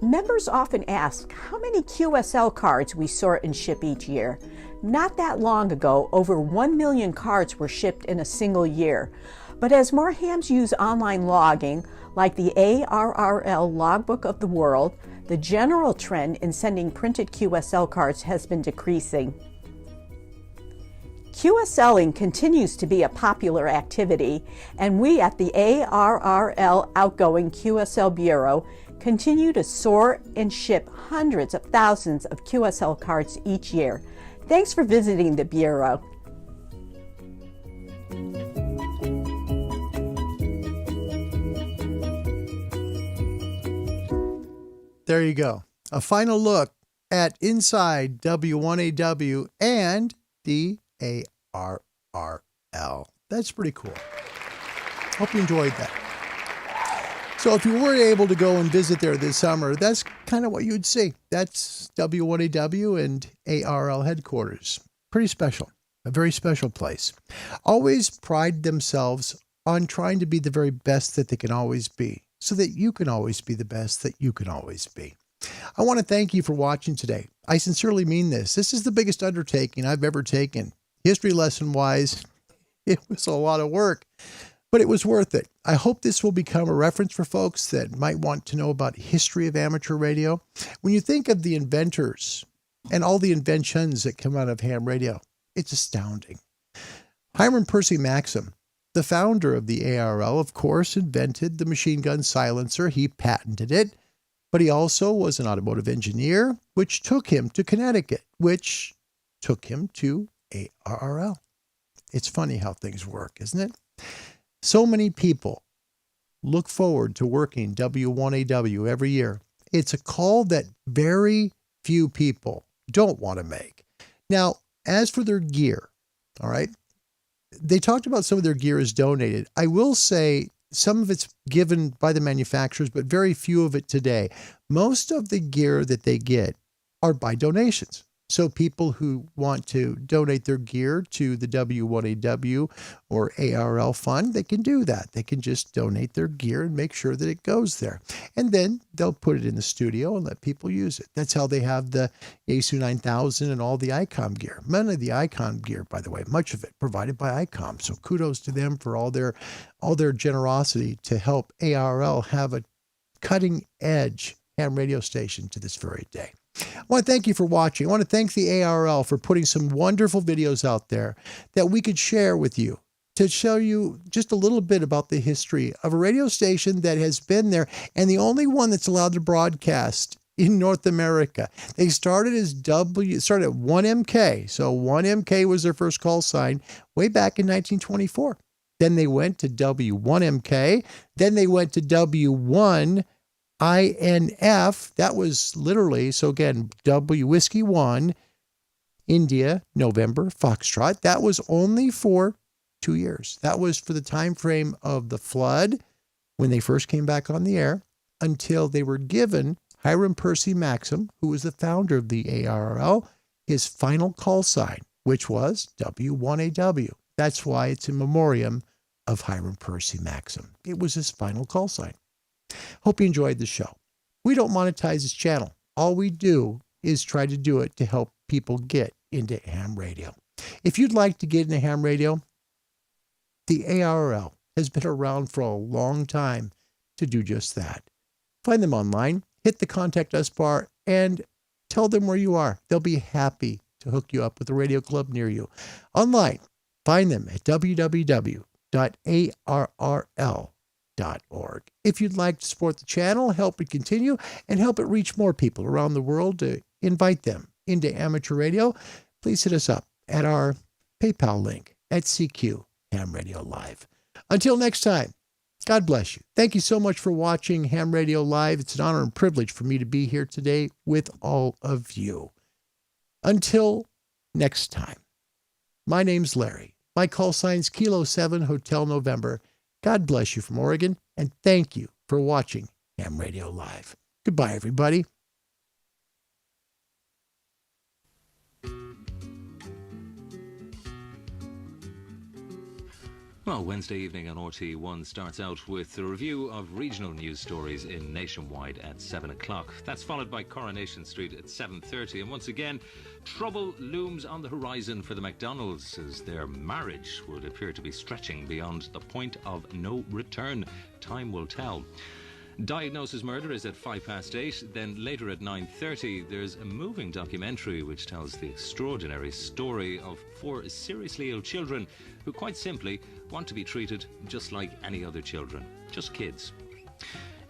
Members often ask how many QSL cards we sort and ship each year. Not that long ago, over 1 million cards were shipped in a single year. But as more hams use online logging, like the ARRL Logbook of the World, the general trend in sending printed QSL cards has been decreasing. QSLing continues to be a popular activity, and we at the ARRL Outgoing QSL Bureau continue to sort and ship hundreds of thousands of QSL cards each year. Thanks for visiting the Bureau. There you go. A final look at inside W1AW and the ARRL. That's pretty cool. Hope you enjoyed that. So if you weren't able to go and visit there this summer, that's kind of what you'd see. That's W1AW and ARRL headquarters. Pretty special. A very special place. Always pride themselves on trying to be the very best that they can always be, so that you can always be the best that you can always be. I want to thank you for watching today. I sincerely mean this. This is the biggest undertaking I've ever taken. History lesson-wise, it was a lot of work, but it was worth it. I hope this will become a reference for folks that might want to know about history of amateur radio. When you think of the inventors and all the inventions that come out of ham radio, it's astounding. Hiram Percy Maxim, the founder of the ARRL, of course, invented the machine gun silencer. He patented it, but he also was an automotive engineer, which took him to Connecticut, which took him to ARRL. It's funny how things work, isn't it? So many people look forward to working W1AW every year. It's a call that very few people don't want to make. Now, as for their gear, all right, they talked about some of their gear is donated. I will say some of it's given by the manufacturers, but very few of it today. Most of the gear that they get are by donations. So people who want to donate their gear to the W1AW or ARRL fund, they can do that. They can just donate their gear and make sure that it goes there. And then they'll put it in the studio and let people use it. That's how they have the ASU 9000 and all the ICOM gear. None of the ICOM gear, by the way, much of it provided by ICOM. So kudos to them for all their generosity to help ARRL have a cutting edge ham radio station to this very day. I want to thank you for watching. I want to thank the ARRL for putting some wonderful videos out there that we could share with you to show you just a little bit about the history of a radio station that has been there and the only one that's allowed to broadcast in North America. They started at 1MK. So 1MK was their first call sign way back in 1924. Then they went to W1MK. Then they went to W1INF, that was literally, so again, W Whiskey 1, India, November, Foxtrot. That was only for 2 years. That was for the time frame of the flood when they first came back on the air until they were given Hiram Percy Maxim, who was the founder of the ARRL, his final call sign, which was W1AW. That's why it's in memoriam of Hiram Percy Maxim. It was his final call sign. Hope you enjoyed the show. We don't monetize this channel. All we do is try to do it to help people get into ham radio. If you'd like to get into ham radio, the ARRL has been around for a long time to do just that. Find them online, hit the Contact Us bar, and tell them where you are. They'll be happy to hook you up with a radio club near you. Online, find them at www.arrl.org. If you'd like to support the channel, help it continue, and help it reach more people around the world to invite them into amateur radio, please hit us up at our PayPal link at CQ Ham Radio Live. Until next time, God bless you. Thank you so much for watching Ham Radio Live. It's an honor and privilege for me to be here today with all of you. Until next time, my name's Larry. My call sign's Kilo 7 Hotel November. God bless you from Oregon, and thank you for watching Ham Radio Live. Goodbye, everybody. Well, Wednesday evening on RT1 starts out with a review of regional news stories in Nationwide at 7 o'clock. That's followed by Coronation Street at 7:30. And once again, trouble looms on the horizon for the McDonalds as their marriage would appear to be stretching beyond the point of no return. Time will tell. Diagnosis Murder is at 8:05. Then later at 9:30, there's a moving documentary which tells the extraordinary story of 4 seriously ill children who quite simply want to be treated just like any other children, just kids.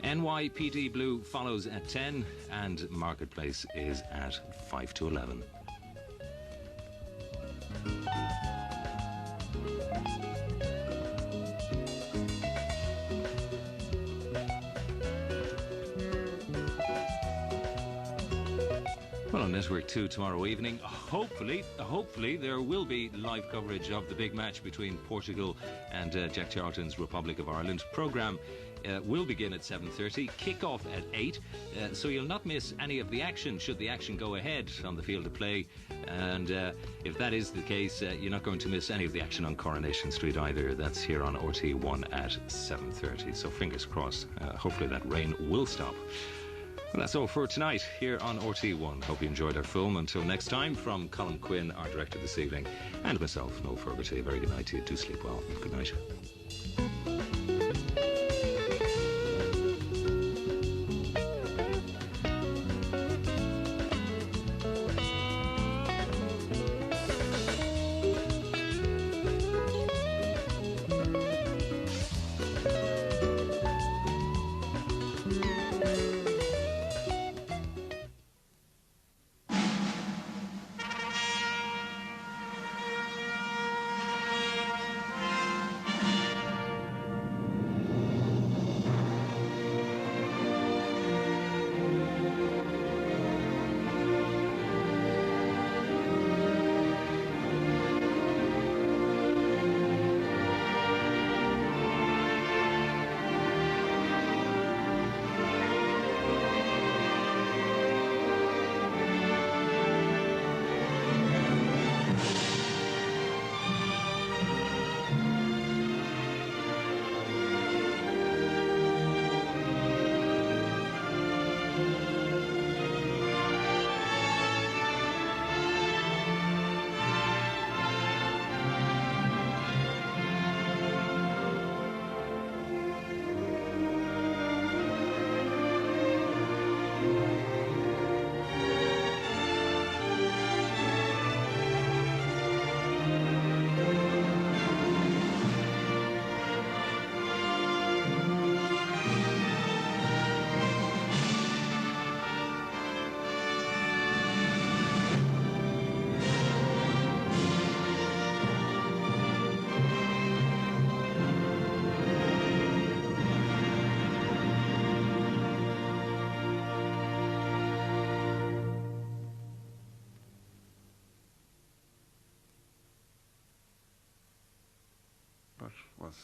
NYPD Blue follows at 10, and Marketplace is at 5 to 11. Well, on Network 2 tomorrow evening, hopefully there will be live coverage of the big match between Portugal and Jack Charlton's Republic of Ireland. Programme will begin at 7:30, kick-off at 8, so you'll not miss any of the action should the action go ahead on the field of play. And if that is the case, you're not going to miss any of the action on Coronation Street either. That's here on RT1 at 7:30, so fingers crossed. Hopefully that rain will stop. Well, that's all for tonight here on RT1. Hope you enjoyed our film. Until next time, from Colin Quinn, our director this evening, and myself, Noel Ferguty, a very good night to you. Do sleep well. Good night. but was